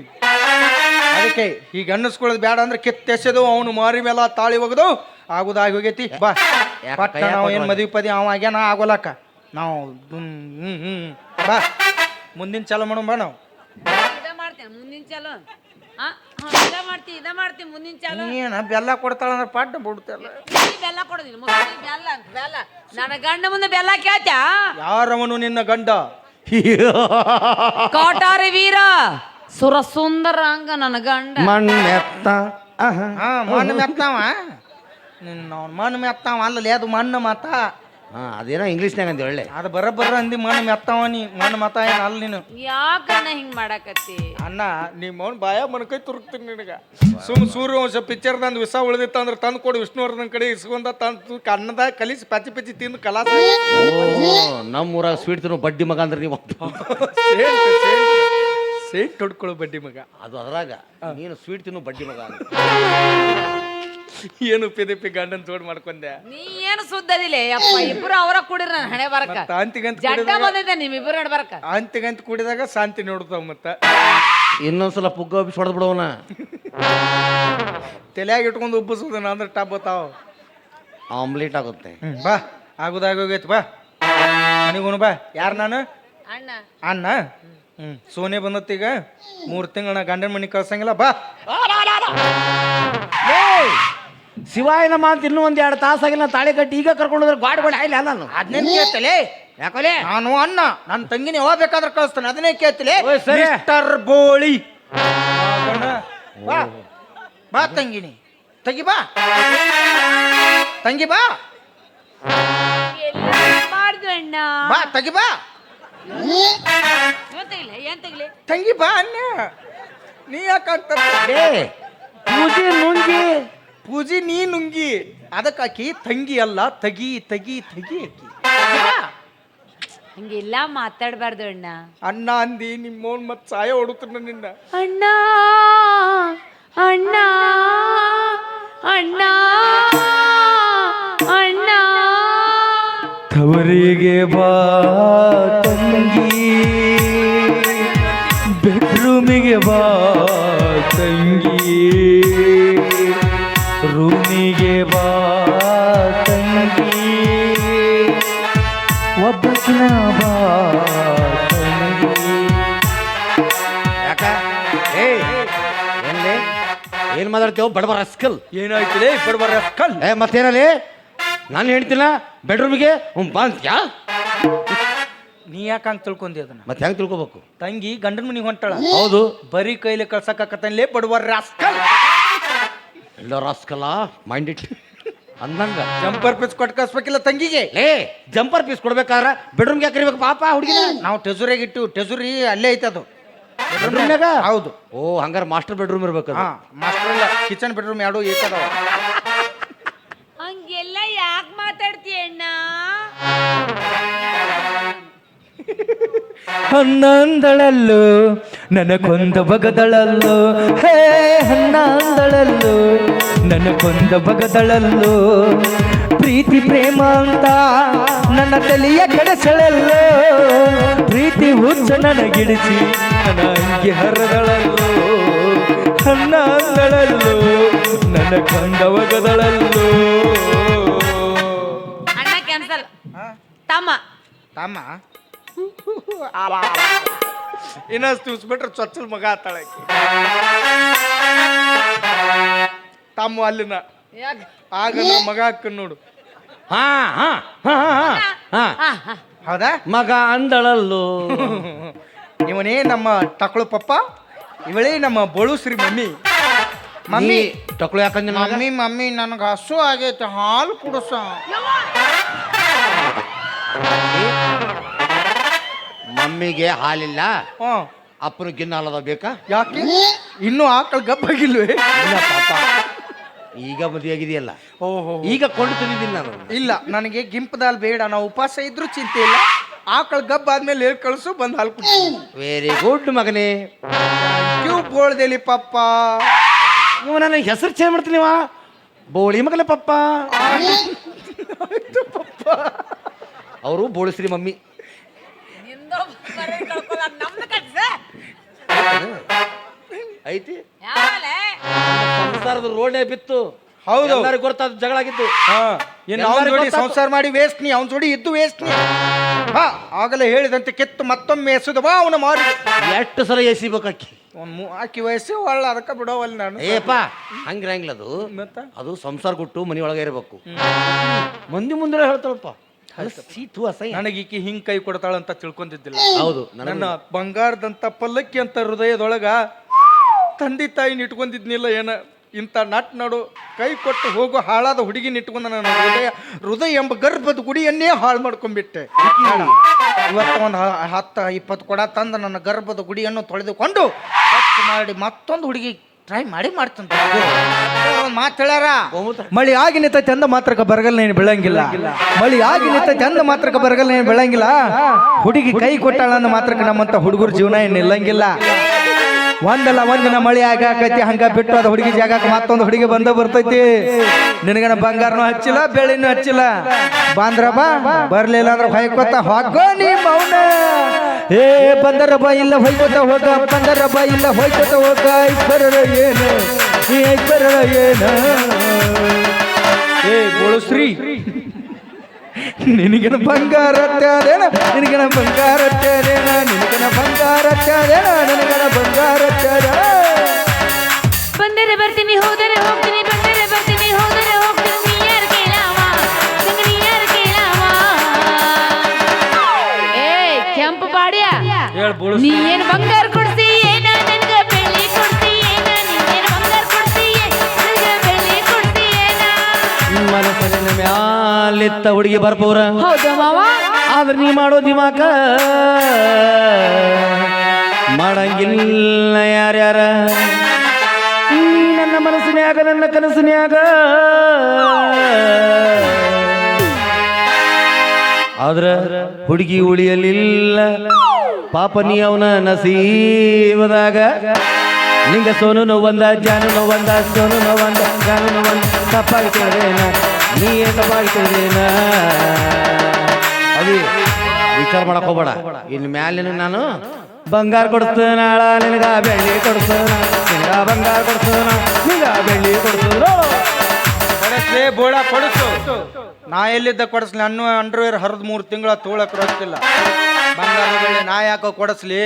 S3: ಅದಕ್ಕೆ ಈಗ ಅನ್ನಿಸ್ಕೊಳ್ಳೋದು ಬೇಡ ಅಂದ್ರೆ ಕಿತ್ತೆಸೆದು ಅವನು ಮಾರಿ ಮೇಲೆ ತಾಳಿ ಒಗದು ಆಗುದಾಗಿ ಹೋಗೈತಿ ಬಾ ಪಟ್ಟ ನಾವು ಏನು ಮದುವೆ ಪದಿ ಅವ ಆಗ್ಯಾನ ಆಗೋಲಕ್ಕ ನಾವು ಬಾ ಮುಂದಿನ ಚಾಲು ಮಾಡೋಣ ಬಾ ನಾವು
S1: ಇದ ಮಾಡ್ತೇನೆ ಮುಂದಿನ ಚಾಲು ಇದ ಮಾಡ್ತೀನಿ ಮುಂದಿನ ಚಾಲು
S3: ಏನ ಬೆಲ್ಲ ಕೊಡ್ತಾಳ ಅಂದ್ರೆ ಪಟ್ಟ ಬಿಡ್ತಲ್ಲ
S1: ನೀ ಬೆಲ್ಲ ಕೊಡೋದಿಲ್ಲ ಬೆಲ್ಲ ಅಂತ ಬೆಲ್ಲ ನನ್ನ ಗಂಡ ಮುಂದೆ ಬೆಲ್ಲ ಕೇಳ್ತ್ಯಾ
S3: ಯಾರವನು ನಿನ್ನ ಗಂಡ
S1: ಕಾಟಾರಿ ವೀರ ಸುರಸುಂದರ ಅಂಗ ನನ್ನ ಗಂಡ
S2: ಮಣ್ಣೆತ್ತ
S3: ಹಾ ಮಣ್ಣು ಮೆತ್ತಾವ ನಿನ್ನ ಮಣ್ಣು ಮೆತ್ತಾವ ಅಲ್ಲಲ್ಲಿ ಅದು ಮಣ್ಣು ಮತ
S2: ಅದೇನೋ ಇಂಗ್ಲೀಷ್ನಾಗ ಅಂದ ಒಳ್ಳೆ
S3: ಅದು ಬರಬ್ಬರ ಅಂದಿ ಮಣ್ಣು ಮೆತ್ತಾವ ನೀ ಮಣ್ಣು ಮತ ಏನು ಅಲ್ಲ ನೀನು
S1: ಯಾಕಣ್ಣ ಹಿಂಗ್ ಮಾಡಕತ್ತಿ
S3: ಅಣ್ಣ ನಿಮ್ಮ ಅವ್ನು ಬಾಯ ಮನ್ಕೈ ತುರುಕ್ತೀನಿ ನಿನಗ ಸೂರ್ಯವಂಶ ಪಿಕ್ಚರ್ದಂದು ವಿಷ ಉಳಿದಿತ್ತು ಅಂದ್ರೆ ತಂದು ಕೊಡು ವಿಷ್ಣುವರ್ಧನ್ ಕಡೆ ಇಸ್ಕೊಂಡ ತಂದು ಕನ್ನದಾಗ ಕಲಿಸಿ ಪಚ್ಚಿ ಪಚ್ಚಿ ತಿಂದು ಕಲಾಸ
S2: ನಮ್ಮೂರಾಗ ಸ್ವೀಟ್ ತಿನ್ನೋ ಬಡ್ಡಿ ಮಗ ಅಂದ್ರೆ ನೀವು
S3: ಸೇಟ್ ಹೊಡ್ಕೊಳ್ಳೋ ಬಡ್ಡಿ ಮಗ
S2: ಅದು ಅದ್ರಾಗ ನೀನು ಸ್ವೀಟ್ ತಿನ್ನೋ ಬಡ್ಡಿ ಮಗ
S3: ಏನು ಪಿ ಗಂಡನ್ ತೋಡ್ ಮಾಡ್ಕೊಂಡೆ
S1: ನೀ ಏನು ಸುದ್ದದಿಲ್ಲ ಯಪ್ಪ ಇಬ್ರು ಅವರ ಕೂಡಿರ ನನ್ನ ಹಣೆ ಬರಕ
S3: ಅಂತಿಗಂತ
S1: ಜಡ್ಡ ಬಂದೈತೆ ನಿಮ್ಮಿಬ್ರು ನಡ್ ಬರಕ
S3: ಅಂತಿಗಂತ ಕುಡಿದಾಗ ಶಾಂತಿ ನೋಡ್ತಾವ ಮತ್ತ
S2: ಇನ್ನೊಂದ್ಸಲ ಪುಗ್ಗ ಹೊಡೆದ್ ಬಿಡೋಣ
S3: ತಲೆಯಾಗ ಇಟ್ಕೊಂಡು ಉಬ್ಬಿಸೋದನ್ನ ಅಂದ್ರೆ ಟಬ್ ಬತ್ತಾವ
S2: ಆಮ್ಲೆಟ್ ಆಗುತ್ತೆ
S3: ಬಾ ಆಗೋದಾಗೋಗೈತಿ ಬಾ ನನಗೂ ಬಾ ಯಾರು ನಾನು
S1: ಅಣ್ಣ
S3: ಅಣ್ಣ ಸೋನೆ ಬಂದತ್ತೀಗ 3 ತಿಂಗಳ ಗಂಡನ ಮನೆ ಕಳ್ಸಂಗಿಲ್ಲ ಬಾ
S2: ಶಿವಾಯ ನಮ್ಮ ಅಂತ ಇನ್ನೂ ಒಂದ್ 2 ತಾಸಾಗಿಲ್ಲ ತಾಳಿ ಕಟ್ಟಿ ಈಗ ಕರ್ಕೊಂಡು ಹೋದ್ರೆ ಗಾಡಿಗಳು ಆಯ್ಲ ನಾನು
S3: ಅದನ್ನೇ ಕೇಳ್ತಲೆ
S2: ಯಾಕೋಲೆ
S3: ನಾನು ಅಣ್ಣ ನನ್ನ ತಂಗಿನ ಯಾವಾಗ ಬೇಕಾದ್ರೆ ಕಳಿಸ್ತಾನೆ ಅದನ್ನೇ ಕೇಳ್ತಲೆ
S2: ಓಯ್ ಸರಿ.
S3: ಮಿಸ್ಟರ್ ಬೋಳಿ ಬಾ ಬಾ ತಂಗಿನಿ ತಂಗಿ ಬಾ ತಂಗಿ ಬಾ
S1: ಮಾಡ್ದು ಅಣ್ಣ
S3: ಬಾ ತಂಗಿ ಬಾ
S1: ಏನ್ ತೆಗಿಲಿ
S3: ತಂಗಿ ಬಾ ಅಣ್ಣ ನೀ ಯಾಕಂತ
S2: ಪೂಜೆ ನುಂಗಿ
S3: ಪೂಜಿ ನೀ ನುಂಗಿ ಅದಕ್ಕಾಕಿ ತಂಗಿ ಅಲ್ಲ ತಗಿ ತಗಿ ತಗಿ ಆಕಿ
S1: ಹಂಗೆಲ್ಲ ಮಾತಾಡ್ಬಾರ್ದು ಅಣ್ಣ
S3: ಅಣ್ಣ ಅಂದಿ ನಿಮ್ಮೋನ್ ಮತ್ ಸಾಯ ಹೊಡುತ್ತ ನಿನ್ನ
S1: ಅಣ್ಣ ಅಣ್ಣ ಅಣ್ಣ ಅಣ್ಣ
S3: ತವರಿಗೆ ಬಾ ತಂಗಿ ಬೆಡ್ರೂಮಿಗೆ ಬಾ ತಂಗಿ ರೂಮಿಗೆ ಬಾ ತಂಗಿ ಒಬ್ಬಕಿನ ಬಾ ತಂಗಿ
S2: ಯಾಕ ಏನ್ಲಿ ಏನ್ ಮಾತಾಡ್ತೇವ ಬಡಬರ ರಸ್ಕಲ್
S3: ಏನಾಯ್ತಿದೆ ಬಡಬರ ಕಲ್
S2: ಮತ್ತೇನಲ್ಲಿ ನಾನು ಹೇಳ್ತಿಲ್ಲ ಬೆಡ್ರೂಮಿಗೆ ಯಾ
S3: ನೀ ಯಾಕೆ ಹಂಗೆ ತಿಳ್ಕೊಂಡಿ ಅದನ್ನ
S2: ಮತ್ತೆ ಹೆಂಗ್ ತಿಳ್ಕೊಬೇಕು
S3: ತಂಗಿ ಗಂಡನ ಮನೆಗೆ ಹೊಂಟಾಳ
S2: ಹೌದು
S3: ಬರೀ ಕೈಲಿ ಕಳ್ಸಕತ್ತನ್ಲೇ ಬಡವರ ರಾಸ್ಕಲ್
S2: ಎಲ್ಲ ರಾಸ್ಕಲ್ಲ ಮೈಂಡ್ ಇಟ್ ಅಂದಂಗ
S3: ಜಂಪರ್ ಪೀಸ್ ಕೊಟ್ಟು ಕಳ್ಸ್ಬೇಕಿಲ್ಲ ತಂಗಿಗೆ
S2: ಜಂಪರ್ ಪೀಸ್ ಕೊಡ್ಬೇಕಾದ್ರ ಬೆಡ್ರೂಮ್ಗೆ ಯಾಕೆ ಕರಿಬೇಕು ಪಾಪ ಹುಡುಗಿನ
S3: ನಾವು ಟೆಜುರಿಯಾಗ ಇಟ್ಟು ಟೆಜುರಿ ಅಲ್ಲೇ ಐತೆ ಅದು
S2: ಬೆಡ್ರೂಮ್ನಾಗ
S3: ಹೌದು
S2: ಓ ಹಂಗಾರ ಮಾಸ್ಟರ್ ಬೆಡ್ರೂಮ್ ಇರ್ಬೇಕು
S3: ಹಾ ಮಾಸ್ಟರ್ ಇಲ್ಲ ಕಿಚನ್ ಬೆಡ್ರೂಮ್ ಎರಡು ಏಕದವ
S1: ಹಂಗೆಲ್ಲ ಯಾಕೆ ಮಾತಾಡ್ತೀಯ ಅಣ್ಣ
S3: ಹನ್ನೊಂದಳಲ್ಲು ನನ್ನ ಕೊಂದ ಬಗದಳಲ್ಲು ಹೇ ಹನ್ನೊಂದಳಲ್ಲು ನನ್ನ ಕೊಂದ ಬಗದಳಲ್ಲು ಪ್ರೀತಿ ಪ್ರೇಮ ಅಂತ ನನ್ನ ತಲೆಯ ಕಡಸಳಲ್ಲು ಪ್ರೀತಿ ಹುಚ್ಚ ನನಗಿಡಿಸಿ ನನ್ನ ಅಂಗಿ ಹರದಳಲ್ಲು ಹನ್ನೊಂದಳಲ್ಲು ನನ್ನ ಕೊಂದ ಬಗದಳಲ್ಲು
S1: ಅಣ್ಣ ಕ್ಯಾನ್ಸಲ್ ತಮ್ಮ
S3: ತಮ್ಮ ಇನ್ನಷ್ಟು ತಿಳ್ಸ್ಬಿಟ್ರೆ ಚೊಚ್ಚಲ್ ಮಗ ಆತಾಳಕಿ ತಮ್ಮ ಅಲ್ಲಿನ ಆಗ ಮಗ ಅಕ್ಕನ್ ನೋಡು
S2: ಹಾ ಹಾ ಹಾ ಹಾ ಹಾ
S3: ಹೌದಾ
S2: ಮಗ ಅಂದಳಲ್ಲು
S3: ಇವನೇ ನಮ್ಮ ಟಕ್ಳು ಪಪ್ಪ ಇವಳೇ ನಮ್ಮ ಬೋಳು ಶ್ರೀ ಮಮ್ಮಿ ಮಮ್ಮಿ
S2: ಟಕ್ಳು ಯಾಕಂದ್ರೆ
S3: ಮಮ್ಮಿ ಮಮ್ಮಿ ನನಗೆ ಹಸು ಆಗೈತೆ ಹಾಲು ಕುಡಿಸ
S2: ಮಮ್ಮಿಗೆ ಹಾಲಿಲ್ಲ
S3: ಹ್ಞೂ
S2: ಅಪ್ಪನ ಗಿನ್ನ ಹಾಲದ ಬೇಕಾ
S3: ಯಾಕೆ ಇನ್ನೂ ಆಕಳು ಗಬ್ಬಾಗಿಲ್ವೇ
S2: ಇಲ್ಲ ಪಾಪ ಈಗ ಮದುವೆ ಆಗಿದೆಯಲ್ಲ
S3: ಓಹೋ
S2: ಈಗ ಕೊಂಡು ತಿಂದಿದ್ದೀನಿ ನಾನು
S3: ಇಲ್ಲ ನನಗೆ ಗಿಂಪದಾಲ್ ಬೇಡ ನಾವು ಉಪವಾಸ ಇದ್ರೂ ಚಿಂತೆ ಇಲ್ಲ ಆಕಳು ಗಬ್ಬ ಆದ್ಮೇಲೆ ಹೇಳಿ ಕಳಿಸು ಬಂದು ಹಾಲು ಕುಡಿಸಿ
S2: ವೆರಿ ಗುಡ್ ಮಗನೇ
S3: ಕ್ಯೂ ಬೋಳ್ದೇಲಿ ಪಪ್ಪ
S2: ಇವ ನನ್ನ ಹೆಸರು ಚೇಂಜ್ ಮಾಡ್ತೀನಿ ಇವ ಬೋಳಿ ಮಗಲೇ ಪಪ್ಪ ಅವರು ಬೋಳಿಸ್ರಿ ಮಮ್ಮಿ ಐತಿ ಸಂಸಾರದ ರೋಡೇ ಬಿತ್ತು
S3: ಹೌದು
S2: ಎಲ್ಲರಿಗೂ ಗೊತ್ತಾದ ಜಗಳ ಆಗಿತ್ತು
S3: ಹಾ ಇನ್ನು ಅವನ ಜೋಡಿ ಸಂಸಾರ ಮಾಡಿ ವೇಸ್ಟ್ ನೀ, ಅವನ ಜೋಡಿ ಇದ್ದು ವೇಸ್ಟ್ ನೀ. ಹಾ ಆಗಲೇ ಹೇಳಿದಂತೆ ಕೆತ್ತು ಮತ್ತೊಮ್ಮೆ ಎಸೆದು ಬಾ ಅವನ ಮಾರಿ.
S2: ಎಷ್ಟು ಸಲ ಎಸಿಬೇಕಿ
S3: ಅವ್ನು ಆಕಿ ವಯಸ್ಸೇ ಒಳ್ಳ ಅದಕ್ಕೆ ಬಿಡೋವಲ್ಲ ನಾನು.
S2: ಏಪ ಹಂಗಿರಂಗಿಲ್ಲ ಅದು.
S3: ಮತ್ತೆ
S2: ಅದು ಸಂಸಾರ ಕೊಟ್ಟು ಮನಿ ಒಳಗೆ ಇರಬೇಕು. ಮಂದಿ ಮುಂದೆ ಹೇಳ್ತಾಳಪ್ಪ ಸೀತು ಅಸಹ್ಯ.
S3: ನನಗೆ ಈಕಿ ಹಿಂಗ್ ಕೈ ಕೊಡ್ತಾಳಂತ ತಿಳ್ಕೊಂಡಿದ್ದಿಲ್ಲ.
S2: ಹೌದು,
S3: ನನ್ನ ಬಂಗಾರದಂತ ಪಲ್ಲಕ್ಕಿ ಅಂತ ಹೃದಯದೊಳಗ ತಂದೆ ತಾಯಿನ ಇಟ್ಕೊಂಡಿದ್ನಿಲ್ಲ ಏನ. ಇಂಥ ನಟ್ ನಡು ಕೈ ಕೊಟ್ಟು ಹೋಗೋ ಹಾಳಾದ ಹುಡುಗಿನ ಇಟ್ಕೊಂಡ ನನ್ನ ಹೃದಯ ಎಂಬ ಗರ್ಭದ ಗುಡಿಯನ್ನೇ ಹಾಳು ಮಾಡ್ಕೊಂಡ್ಬಿಟ್ಟೆ. ಇವತ್ತು ಒಂದು 10-20 ಕೊಡ ತಂದು ನನ್ನ ಗರ್ಭದ ಗುಡಿಯನ್ನು ತೊಳೆದುಕೊಂಡು ಸ್ವಚ್ಛ ಮಾಡಿ ಮತ್ತೊಂದು ಹುಡುಗಿ ಟ್ರೈ ಮಾಡ್ತೀನಿ. ಮಾತು ಹೇಳ್ಯಾರ, ಮಳಿ ಆಗಿ ನಿಂತೈತೆ ಅಂದ ಮಾತ್ರಕ್ಕೆ ಬರಗಲ್ಲ ನೀನು ಬೆಳಂಗಿಲ್ಲ. ಮಳಿ ಆಗಿ ನಿಂತೈತೆ ಅಂದ ಮಾತ್ರಕ್ಕೆ ಬರಗಲ್ಲ ನೀನು ಬೆಳಂಗಿಲ್ಲ. ಹುಡುಗಿ ಕೈ ಕೊಟ್ಟಾಳ ಅಂದ ಮಾತ್ರಕ್ಕೆ ನಮ್ಮಂತ ಹುಡುಗರ ಜೀವನ ಏನು ನಿಲ್ಲಂಗಿಲ್ಲ. ಒಂದಲ್ಲ ಒಂದಿನ ಮಳಿ ಆಗಾಕೈತಿ, ಹಂಗ ಬಿಟ್ಟು ಅದು ಹುಡುಗಿ ಜಾಗಕ್ಕೆ ಮತ್ತೊಂದು ಹುಡುಗಿ ಬಂದ ಬರ್ತೈತಿ. ನಿನಗನ ಬಂಗಾರನೂ ಹಚ್ಚಿಲ್ಲ, ಬೆಳ್ಳಿನೂ ಹಚ್ಚಿಲ್ಲ. ಬಾಂದ್ರ ಬಾ, ಬರ್ಲಿಲ್ಲ ಅಂದ್ರೆ ಹೊಯ್ಕೋತ ಹೋಗೋ ನೀ ಮೌನ. ಏ ಬಂದರ ಬಾ ಇಲ್ಲ ಹೊಯ್ಕೋತ ಹೋಗ, ಬಂದರ ಬಾ ಇಲ್ಲ ಹೊಯ್ಕೋತ ಹೋಗ. ಐಶ್ವರ್ಯ ಏನು ಈ ಐಶ್ವರ್ಯ ಏನು? ಏ ಬೋಳುಶ್ರೀ ನಿನಗನ ಬಂಗಾರ ತ್ಯಾದೇನ, ನಿನಗನ ಬಂಗಾರ ತ್ಯಾದೇನ, ನಿನಗನ ಬಂಗಾರ ತ್ಯಾದೇನ, ನಿನಗನ ಬಂಗಾರ ತ್ಯಾದೇನ.
S1: ಬಂದರೆ ಬರ್ತೀನಿ, ಹೋದರೆ ಹೋಗ್ತೀನಿ, ಬಂದರೆ ಬರ್ತೀನಿ, ಹೋದರೆ ಹೋಗ್ತೀನಿ. ನೀ ಯಾರು ಕೇಳಾವ, ನಂಗೆ ನೀ ಯಾರು ಕೇಳಾವ? ಏ ಕೆಂಪು ಬಾಡ್ಯ, ನೀ ಏನು ಬಂಗಾರ ಕೊಡ್ಸಿ ಏನ, ನನಗ ಬೆಳ್ಳಿ ಕೊಡ್ಸಿ ಏನ? ನೀ ಏನು ಬಂಗಾರ ಕೊಡ್ಸಿ ನನಗ ಬೆಳ್ಳಿ ಕೊಡ್ಸಿ ಏನ?
S2: ಮನಸ್ಸಿನ ಮ್ಯಾಲಿತ್ತ ಹುಡುಗಿ ಬರ್ಪವ್ರ.
S1: ಹೌದು ಮಾವ,
S2: ಆದ್ರೆ ನೀ ಮಾಡೋ ದಿಮಾಕ ಮಾಡಂಗಿಲ್ಲ ಯಾರ್ಯಾರ. ನೀ ನನ್ನ ಮನಸ್ಸಿನ್ಯಾಗ, ನನ್ನ ಕನಸಿನ್ಯಾಗ. ಆದ್ರ ಹುಡುಗಿ ಉಳಿಯಲಿಲ್ಲ ಪಾಪ ನೀ ಅವನ ನಸೀಬದಾಗ. ನಿಂಗ ಸೋನು ನೋವಂದ, ಜಾನು ನೋವಂದ, ಸೋನು ನೋವಂದ, ಜಾನು ನೋವಂದ. ತಪ್ಪಾಗಿ ತಿಳಿದೇನ ನೀ ತಪ್ಪಾಗಿ ತಿಳಿದೇನ. ಅವಿ ವಿಚಾರ ಮಾಡಕ್ ಹೋಗ್ಬೇಡ. ಇನ್ನು ಮ್ಯಾಲಿನ ನಾನು ಬಂಗಾರ ಕೊಡ್ತೇನೆ, ನಾಳ ನಿನಗ ಬೆಳ್ಳಿ ಕೊಡ್ತೇನೆ, ನಿನಗ ಬಂಗಾರ ಕೊಡ್ತೇನೆ, ನಿನಗ ಬೆಳ್ಳಿ ಕೊಡ್ತೇನೆ.
S3: ಕೊಡಸ್ಲೇ ಬೋಳ ಕೊಡಿಸು. ನಾ ಎಲ್ಲಿದ್ದ ಕೊಡಿಸ್ಲಿ? ಅನ್ನೋ ಅಂಡರ್ವೇರ್ ಹರಿದು 3 ತಿಂಗಳ ತೋಳಕ್ ರೊಕ್ಕಿಲ್ಲ. ಬಂಗಾರ ಬೆಳ್ಳಿ ನಾ ಯಾಕೋ ಕೊಡಿಸ್ಲಿ?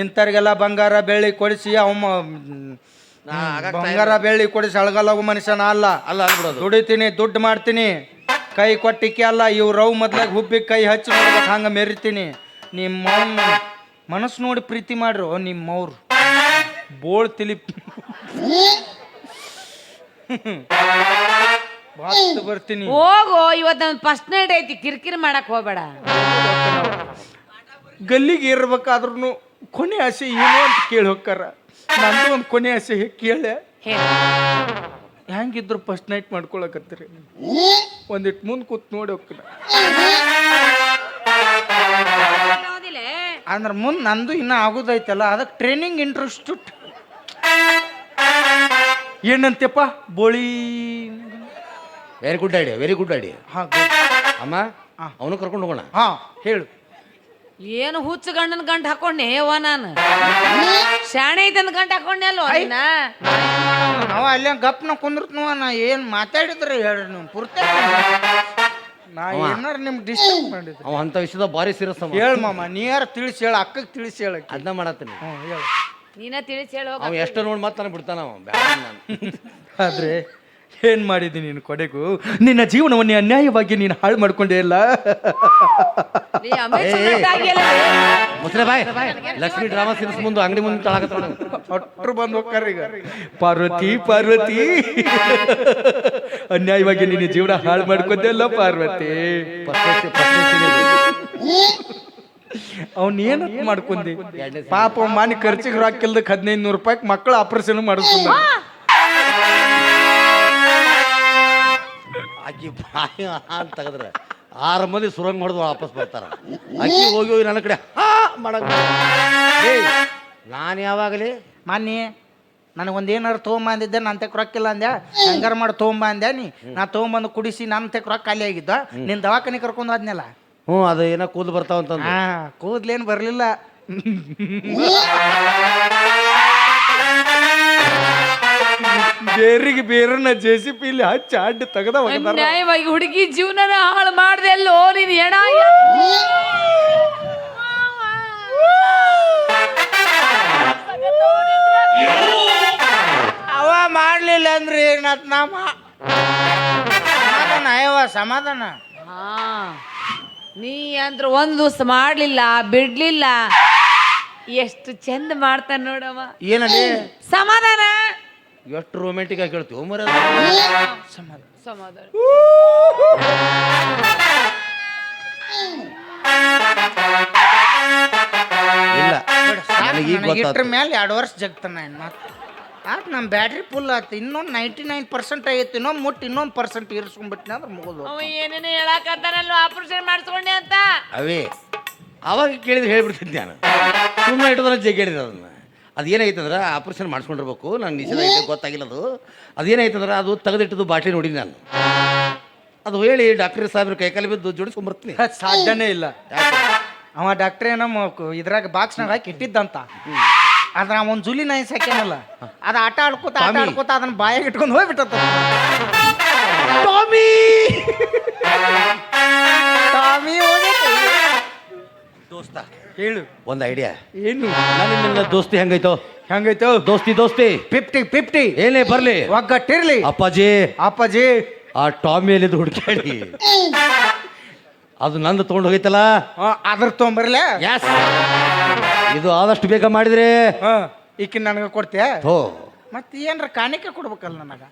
S3: ಇಂಥವ್ರಿಗೆಲ್ಲ ಬಂಗಾರ ಬೆಳ್ಳಿ ಕೊಡಿಸಿ ಅವ ಬಂಗಾರ ಬೆಳ್ಳಿ ಕೊಡಿಸಿ ಅಳಗಲ್ಲವು ಮನುಷ್ಯನ ಅಲ್ಲ.
S2: ಅಲ್ಲ ಅನ್ಬಿಡೋದು.
S3: ದುಡಿತೀನಿ, ದುಡ್ಡು ಮಾಡ್ತೀನಿ, ಕೈ ಕೊಟ್ಟಿಕ್ಕೆ ಅಲ್ಲ. ಇವ್ ರವ್ ಮೊದ್ಲಾಗ ಹುಬ್ಬಿಗೆ ಕೈ ಹಚ್ಚಿ ನೋಡ್ಬೇಕು, ಹಂಗೆ ಮೆರಿತೀನಿ. ನಿಮ್ಮ ಮನಸ್ಸು ನೋಡಿ ಪ್ರೀತಿ ಮಾಡ್ರು ನಿಮ್ಮವ್ರು. ಬೋಳ್ ತಿಳಿ ಬರ್ತೀನಿ.
S1: ಹೋಗೋ, ಇವತ್ತು ನನ್ನ ಫಸ್ಟ್ ನೈಟ್ ಐತಿ, ಕಿರಿಕಿರಿ ಮಾಡಕ್ ಹೋಗ್ಬೇಡ.
S3: ಗಲ್ಲಿಗೆ ಇರ್ಬೇಕಾದ್ರೂ ಕೊನೆ ಆಸೆ ಏನೋ ಅಂತ ಕೇಳಿ ಹೋಗ್ತಾರ. ನಂದು ಒಂದು ಕೊನೆ ಆಸೆ ಕೇಳೆ. ಹೆಂಗಿದ್ರು ಫಸ್ಟ್ ನೈಟ್ ಮಾಡ್ಕೊಳಕತ್ತೀರಿ. ಒಂದಿಟ್ಟು ಮುಂದೆ ಕೂತ್ ನೋಡಿ ಹೋಗ್ತೀನಿ. ಅಂದ್ರೆ ಮುಂದೆ ನಂದು ಇನ್ನೂ ಆಗೋದೈತಲ್ಲ, ಅದಕ್ಕೆ ಟ್ರೈನಿಂಗ್ ಇಂಟ್ರೆಸ್ಟ್. ಏನಂತೆಪ್ಪ ಬೋಳಿ?
S2: Very good idea, very good idea.
S3: ಹಾಂ
S2: ಅಮ್ಮ, ಅವನು ಕರ್ಕೊಂಡು ಹೋಗೋಣ.
S3: ಹಾಂ ಹೇಳು.
S1: ಏನು ಹುಚ್ಚು ಗಂಡನ ಗಂಟು ಹಾಕೊಂಡೆ ಯವ್ವ ನಾನು. ಶಾಣೆ ಐತಂದ ಗಂಟು ಹಾಕೊಂಡೆ ಅಲ್ವ
S3: ನಾವು ಅಲ್ಲೇ ಗಪ್ನ ಕುಂದ್ರತ್ನವ. ನಾ ಏನು ಮಾತಾಡಿದ್ರೆ ಹೇಳ್ರಿ ನೀವು ಪೂರ್ತಿ. ನಾ ಏನಾರು ನಿಮ್ಗೆ ಡಿಸ್ಟರ್ಬ್ ಮಾಡಿದ್ರಿ?
S2: ಅವ ಅಂತ ವಿಷಯದ ಭಾರಿ ಸೀರಿಯಸ್.
S3: ಹೇಳು ಮಾಮ, ನೀ ಯಾರು ತಿಳಿಸಿ ಹೇಳ, ಅಕ್ಕಗೆ ತಿಳಿಸಿ ಹೇಳ.
S2: ಅದನ್ನ ಮಾಡತ್ತೀನಿ.
S3: ಹ್ಞೂ ಹೇಳು.
S1: ನೀನ ತಿಳಿಸಿ ಹೇಳೋ.
S2: ಅವ ಎಷ್ಟು ನೋಡಿ ಮಾತಾನ ಬಿಡ್ತಾನ ಅವ.
S3: ಆದ್ರೆ ಏನ್ ಮಾಡಿದ್ದೀನಿ ನೀನು? ಕೊನೆಗೂ ನಿನ್ನ ಜೀವನವನ್ನೇ ಅನ್ಯಾಯವಾಗಿ ನೀನು ಹಾಳು ಮಾಡ್ಕೊಂಡೇ ಇಲ್ಲ.
S2: ಮುಸ್ರೆ ಬಾಯ್, ಲಕ್ಷ್ಮಿ ಡ್ರಾಮಾ ಸೀರೀಸ್ ಮುಂದೆ ಅಂಗಡಿ ಮುಂದೆ ತಳಗತ್ತ
S3: ಒಟ್ಟರು ಬಂದು ಹೋಗ್ತಾರ ಈಗ. ಪಾರ್ವತಿ ಪಾರ್ವತಿ, ಅನ್ಯಾಯವಾಗಿ ನಿನ್ನ ಜೀವನ ಹಾಳು ಮಾಡ್ಕೊಂಡೇ ಇಲ್ಲ ಪಾರ್ವತಿ. ಅವನ್ ಏನ ಮಾಡ್ಕೊಂಡಿ ಪಾಪ? ಮಾನಿ ಖರ್ಚಿಗೆ ರೊಕ್ಕಿಲ್ದಕ್ಕೆ 1500 ರೂಪಾಯಿಗೆ ಮಕ್ಕಳ ಆಪರೇಷನ್ ಮಾಡಿಸ್ಕೊಂಡ.
S2: ಆಕಿ ಬಾಯಿ ಅಂತ ತೆಗೆದ್ರೆ 6 ಮಂದಿ ಸುರಂಗ್ ಹೊಡೆದು ವಾಪಸ್ ಬರ್ತಾರ. ಆಕಿ ಹೋಗಿ ಹೋಗಿ ನನ್ನ ಕಡೆ ಮಾಡಕ್. ನಾನು ಯಾವಾಗಲೇ
S3: ಮಾನ್ಯ ನನಗೊಂದು ಏನಾರು ತೊಗೊಂಬ ಅಂದಿದ್ದೆ, ನಾನು ತೆಕ್ ರೊಕ್ಕಿಲ್ಲ ಅಂದ್ಯಾ, ಹಂಗಾರ ಮಾಡಿ ತೊಗೊಂಬ ಅಂದ್ಯಾ ನೀ. ನಾ ತೊಗೊಂಬಂದು ಕುಡಿಸಿ ನನ್ನ ತೆಕ್ ರೊಕ್ಕ ಖಾಲಿ ಆಗಿದ್ದ. ನಿನ್ನ ದವಾಖಾನೆ ಕರ್ಕೊಂಡು ಹೋದ್ನಲ್ಲ.
S2: ಹ್ಞೂ, ಅದು ಏನೋ ಕೂದಲು ಬರ್ತಾವಂತ.
S3: ಕೂದ್ಲೇನು ಬರಲಿಲ್ಲ. ಬೇರಿಗೆ ಬೇರನ್ನ JCB ಇಲ್ಲಿ ಹಚ್ಚಿ ಅಡ್ಡ ತೆಗೆದ
S1: ಅನ್ಯಾಯವಾಗಿ ಹುಡುಗಿ ಜೀವನನ ಹಾಳು ಮಾಡ್ದೆ ಅಲ್ಲೋ ನೀನ್ ಹೆಣ
S3: ಅವ ಮಾಡ್ಲಿಲ್ಲ ಅಂದ್ರೆ ಏನತ್ ನಮ್ಮ ಸಮಾಧಾನ ಅಯ್ಯವ ಸಮಾಧಾನ.
S1: ಹಾ ನೀ ಅಂದ್ರ ಒಂದ್ ದಿವಸ ಮಾಡ್ಲಿಲ್ಲ ಬಿಡ್ಲಿಲ್ಲ ಎಷ್ಟು ಚಂದ ಮಾಡ್ತಾನ ನೋಡವ.
S3: ಏನಲ್ಲಿ
S1: ಸಮಾಧಾನ
S2: ಎಷ್ಟು ರೊಮ್ಯಾಂಟಿಕ್ ಆಗಿ ಹೇಳ್ತೀವಿ ಮರ
S3: ಸಮಾಧಾನ
S1: ಸಮಾಧಾನ.
S2: ಇಲ್ಲ ನನಗೆ ಈಗ
S3: ಇಟ್ರ
S2: ಗೊತ್ತಾಯ್ತು.
S3: ಮೇಲೆ 2 ವರ್ಷ ಜಗ್ತಾನ ಮತ್ತೆ ಆತ್ ನಮ್ಮ ಬ್ಯಾಟ್ರಿ ಫುಲ್ ಆಯ್ತು. ಇನ್ನೊಂದು 99% ಆಗೈತಿ. ಇನ್ನೊಂದು ಮುಟ್ಟು ಇನ್ನೊಂದು % ಇರಿಸ್ಕೊಂಡ್ಬಿಟ್ಟಿನ ಅಂದ್ರೆ ಮುಗಿದು.
S1: ಅವ ಏನೇನು ಹೇಳಕತ್ತಾನಲ್ವ ಆಪರೇಷನ್ ಮಾಡಿಸ್ಕೊಂಡೆ ಅಂತ.
S2: ಅವೇ ಅವಾಗ ಕೇಳಿದ್ರೆ ಹೇಳ್ಬಿಡ್ತಿದ್ದೆ ನಾನು. ಸುಮ್ಮನೆ ಇಟ್ಟೋದ್ರೆ ಜಗ್ಗಿ ಹೇಳಿದೆ ಅದನ್ನು. ಅದೇನಾಯ್ತಂದ್ರೆ ಆಪರೇಷನ್ ಮಾಡಿಸ್ಕೊಂಡಿರ್ಬೇಕು. ನಾನು ನಿಷೇಧ ಐತೆ ಗೊತ್ತಾಗಿಲ್ಲ ಅದು. ಅದೇನಾಯ್ತಂದ್ರೆ ಅದು ತೆಗೆದಿಟ್ಟದು ಬಾಟ್ಲಿ ನೋಡಿನಿ ನಾನು. ಅದು ಹೇಳಿ ಡಾಕ್ಟರ್ ಸಾಹೇಬ್ರ ಕೈಕಾಲಿ ಬಿದ್ದು ಜೋಡಿಸ್ಕೊಂಡ್ಬರ್ತೀನಿ.
S3: ಸಾಧ್ಯನೇ ಇಲ್ಲ. ಅವ ಡಾಕ್ಟ್ರೇ ನಮ್ಮ ಇದ್ರಾಗ ಬಾಕ್ಸ್ನಾಗ ಹಾಕಿ ಇಟ್ಟಿದ್ದಂತ. ಅದ್ರ ಒಂದು ಜುಲಿ ನಾಯಿ ಸಾಕ್ಯಾನಲ್ಲ ಅದು ಆಟ ಆಡ್ಕೋತ ಅದನ್ನ ಬಾಯಾಗ ಇಟ್ಕೊಂಡು ಹೋಗ್ಬಿಟ್ಟತ್ತ.
S2: Tommy
S3: Tommy ಹೋಗೈತಿ.
S2: ದೋಸ್ತ
S3: ಹೇಳು
S2: ಒಂದು ಐಡಿಯಾ.
S3: ಏನು
S2: ನನ್ನ ದೋಸ್ತಿ ಹೆಂಗೈತೋ
S3: ಹೆಂಗೈತು?
S2: ದೋಸ್ತಿ 50-50 ಏನೇ ಬರ್ಲಿ
S3: ಒಗ್ಗಟ್ಟಿರ್ಲಿ.
S2: ಅಪ್ಪಾಜಿ ಆ ಟಾಮಿಯಲ್ಲಿದ್ದು ಹುಡುಕಾಡಿ ಅದು ನಂದು ತೊಗೊಂಡು ಹೋಗೈತಲ್ಲ
S3: ಅದ್ರ ತೊಗೊಂಬರ್ಲೆ.
S2: ಇದು ಆದಷ್ಟು ಬೇಗ ಮಾಡಿದ್ರೆ
S3: ಈಕಿನ ನನಗೆ ಕೊಡ್ತೀಯ?
S2: ಹೋ
S3: ಮತ್ತೆ ಏನ್ರ ಕಾಣಿಕೆ ಕೊಡ್ಬೇಕಲ್ಲ ನನಗ.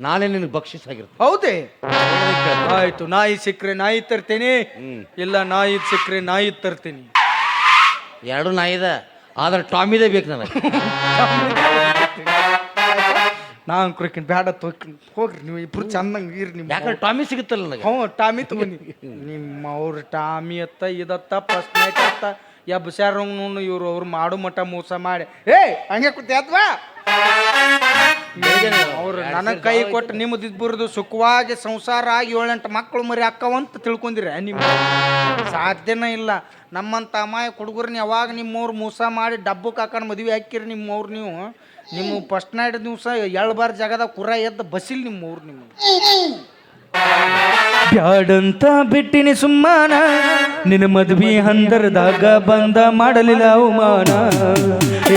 S2: ನಾನೇ ನಿನಗೆ ಬಕ್ಷಿಸ್ ಆಗಿರುತ್ತೆ.
S3: ಹೌದೇ ಆಯ್ತು. ನಾಯಿ ಸಿಕ್ಕ್ರೆ ನಾಯಿ ತರ್ತೀನಿ, ಇಲ್ಲ ನಾಯಿ ಸಿಕ್ಕ್ರೆ ನಾಯಿ ತರ್ತೀನಿ.
S2: 2 ನಾಯಿದ ಆದ್ರೆ ಟಾಮಿದೇ ಬೇಕು ನನಗೆ.
S3: ನಾನು ಕುರಿಕಿನ ಬ್ಯಾಡ ಹೋಗ್ರಿ ನೀವು ಇಬ್ರು ಚಂದಂಗೆ ಇರ್ರಿ. ನಿಮ್ಮ
S2: ಯಾಕಂದ್ರೆ ಟಾಮಿ ಸಿಗುತ್ತಲ್ಲ ನನಗೆ.
S3: ಹ್ಞೂ ಟಾಮಿ ತಗೊಂಡಿ ನಿಮ್ಮ ಅವ್ರ ಟಾಮಿ ಅತ್ತ ಇದತ್ತ ಫಸ್ಟ್ ನೈಟ್ ಅತ್ತ ಎಬ್ಸ್ಯಾರ ಇವ್ರು ಅವ್ರು ಮಾಡು ಮಠ ಮೋಸ ಮಾಡಿ ಹಂಗೆ ಕೂತಿ ಅಥವಾ ಅವ್ರು ನನಗೆ ಕೈ ಕೊಟ್ಟು ನಿಮ್ಮದಿಬ್ಬರದು ಸುಖವಾಗಿ ಸಂಸಾರ ಆಗಿ 7-8 ಮಕ್ಕಳು ಮರಿ ಅಕ್ಕವಂತ ತಿಳ್ಕೊಂಡಿರ. ನಿಮ್ಮ ಸಾಧ್ಯನೇ ಇಲ್ಲ. ನಮ್ಮಂತ ಅಮಾಯ ಹುಡುಗರ್ನ ಯಾವಾಗ ನಿಮ್ಮವ್ರು ಮೋಸ ಮಾಡಿ ಡಬ್ಬಕ್ಕೆ ಹಾಕೊಂಡು ಮದುವೆ ಹಾಕಿರಿ ನಿಮ್ಮವ್ರು. ನಿಮ್ಮ ಫಸ್ಟ್ ನೈಟ್ ದಿವಸ 2 ಬಾರ್ ಜಾಗದಾಗ ಕುರ ಎದ್ದು ಬಸಿಲ್ ನಿಮ್ಮವ್ರು. ನಿಮ್ಮ ಬ್ಯಾಡಂತ ಬಿಟ್ಟಿನಿ ಸುಮ್ಮಾನ, ನಿನ್ನ ಮದ್ವಿ ಹಂದರದಾಗ ಬಂದ ಮಾಡಲಿಲ್ಲ ಅವಮಾನ.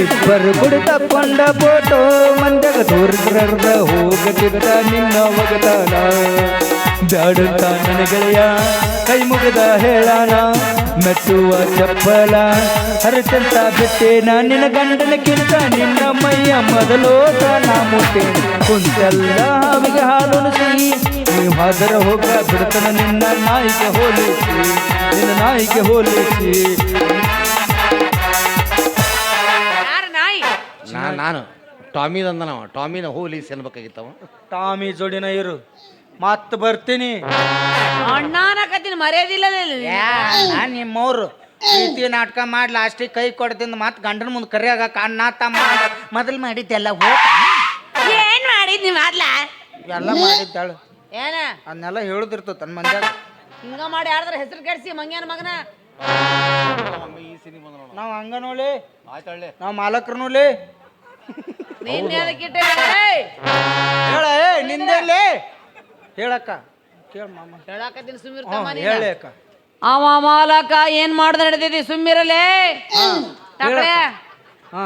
S3: ಇಬ್ಬರು ಕುಡಿ ತಕ್ಕೊಂಡ ಫೋಟೋ ಮಂದಾಗ ತೋರಿಸ್ರದ ಹೋಗದಿದ್ದ ನಿನ್ನ ಒಗದಾನ. ಬ್ಯಾಡಂತ ನನ್ನ ಗೆಳೆಯ ಕೈ ಮುಗಿದ ಹೇಳಾನ, ಮೆಚ್ಚುವ ಚಪ್ಪಲ ಹರಚಂತ ಬಿಟ್ಟೇನ. ನಿನ್ನ ಗಂಡನಕ್ಕಿಂತ ನಿನ್ನ ಮೈಯ ಮೊದಲೋಟ ನಾ ಮುಟ್ಟೇನೆ. ಕುಂತೆಲ್ಲ ಹಾವಿಗೆ ಹಾಲುಣಿಸಿ ನೀವು ಹಾದರ ಹೋಗ ಬಿಡ್ತನ ನಿನ್ನ ನಾಯಿಗೆ ಹೋಲಿಸಿ, ನಿನ್ನ ನಾಯಿಗೆ ಹೋಲಿಸಿ.
S2: ನಾನು ಟಾಮಿದಂದ ನಾವು ಟಾಮಿನ ಹೋಲಿಸಿ ಅನ್ಬೇಕಾಗಿತ್ತವ.
S3: ಟಾಮಿ ಜೋಡಿನ ಇರು ಮತ್ ಬರ್ತೀನಿ.
S1: ಅಣ್ಣಾನಕತ್ತಿನ ಮರ್ಯಾದಿಲ್ಲ.
S3: ನಾನು ನಿಮ್ಮವ್ರು ಪ್ರೀತಿ ನಾಟಕ ಮಾಡಿ ಲಾಸ್ಟಿಗೆ ಕೈ ಕೊಡ್ದಿಂದ ಮತ್ತೆ ಗಂಡನ ಮುಂದೆ ಕರಿಯಾಗ ಅಣ್ಣ ತಮ್ಮ ಮೊದಲು ಮಾಡಿದ್ದೆಲ್ಲ ಹೋತ.
S1: ಏನ್ ಮಾಡಿದ್ ನೀ ಮಾಡ್ಲ
S3: ಎಲ್ಲ ಮಾಡಿದ್ದಾಳು
S1: ಏನ
S3: ಅದನ್ನೆಲ್ಲ ಹೇಳುದಿರ್ತ ತನ್ನ ಮಂದ್ಯಾಗ.
S1: ಹಿಂಗ ಮಾಡಿ ಯಾರ್ದ್ರ ಹೆಸರು ಕೆಡ್ಸಿ ಮಂಗ್ಯಾನ ಮಗನ.
S3: ನಾವು ಹಂಗ ನೋಡಿ ನಾವು ಮಾಲಕರು ನೋಡಿ
S1: ನಿನ್ನೆ
S3: ಹೇಳ ನಿಂದಲ್ಲಿ ಹೇಳಕ್ಕ ಕೇಳ ಮಾಮ
S1: ಹೇಳಾಕತ್ತೀನಿ ಸುಮ್ಮಿರ್ತಮ್ಮ ನೀನು.
S3: ಹೇಳಿ ಅಕ್ಕ.
S1: ಅವ ಮಾಲಕ ಏನ್ ಮಾಡ್ದ ನಡ್ದೈತಿ ಸುಮ್ಮಿರಲೇ. ಟಕ್ಳೆ
S3: ಹಾ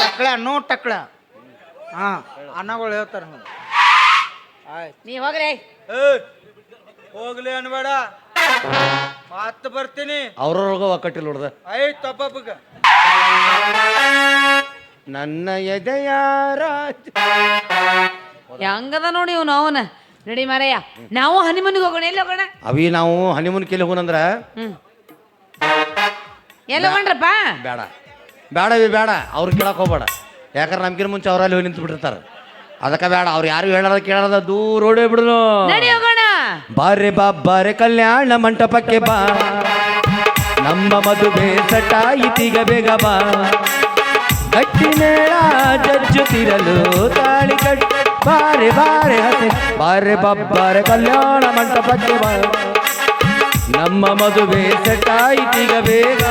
S3: ಟಕ್ಳ ನೋ ಟಕ್ಳ ಹಾ ಅನ್ನಗಳು ಹೇಳ್ತಾರ.
S1: ನೀ ಹೋಗ್ರಿ.
S3: ಹೋಗ್ಲಿ ಅನ್ಬೇಡ ಮತ್ತ ಬರ್ತೀನಿ.
S2: ಅವ್ರವ್ರಿಗ ಒಕ್ಕಟ್ಟಿಲ್ಲ ನೋಡ್ದ.
S3: ಆಯ್ತು ಹಬ್ಬಗ
S2: ನನ್ನ ಎದೆಯಾರ
S1: ಹೆಂಗದ ನೋಡಿ ಇವ್ನು ಅವನ ನಡಿ ಮಾರಯ್ಯ. ನಾವು ಹನಿಮನಿಗೆ ಹೋಗೋಣ. ಎಲ್ಲಿ ಹೋಗೋಣ?
S2: ಅವಿ ನಾವು ಹನಿಮೂನ್ ಕೇಳಿ ಹೋಗೋಣಂದ್ರ
S1: ಎಲ್ಲಿ ಹೋಗೋಣ್ರಪ್ಪ?
S2: ಬೇಡ ಬೇಡವಿ ಬೇಡ. ಅವ್ರು ಕೇಳಕ್ ಹೋಗ್ಬೇಡ. ಯಾಕಂದ್ರೆ ನಮ್ಗಿನ ಮುಂಚೆ ಅವ್ರಲ್ಲಿ ಹೋಗಿ ನಿಂತು ಬಿಟ್ಟಿರ್ತಾರ. ಅದಕ್ಕೆ ಬೇಡ. ಅವ್ರು ಯಾರು ಹೇಳಾರ ಕೇಳಾರದ ದೂರ ಓಡೇ ಬಿಡುನು.
S1: ನಡಿ ಹೋಗೋಣ.
S2: ಬಾರೆ ಬಾ ಬಾರೆ ಕಲ್ಯಾಣ ಮಂಟಪಕ್ಕೆ ಬಾ, ನಮ್ಮ ಮದುವೆ ಸಟಾಯಿತಿಗ ಬೇಗ ಬಾ. ಗಟ್ಟಿ ಮೇಳ ಜಜ್ಜುತ್ತಿರಲು ತಾಳಿ ಕಟ್ಟಿ ಬಾರೆ ಬಾರೆ ಹಸೆ ಬಾರೆ ಬಾರೆ ಕಲ್ಯಾಣ ಮಂಟಪಕ್ಕೆ ಬಾ, ನಮ್ಮ ಮದುವೆ ಸಟಾಯಿತಿಗ ಬೇಗ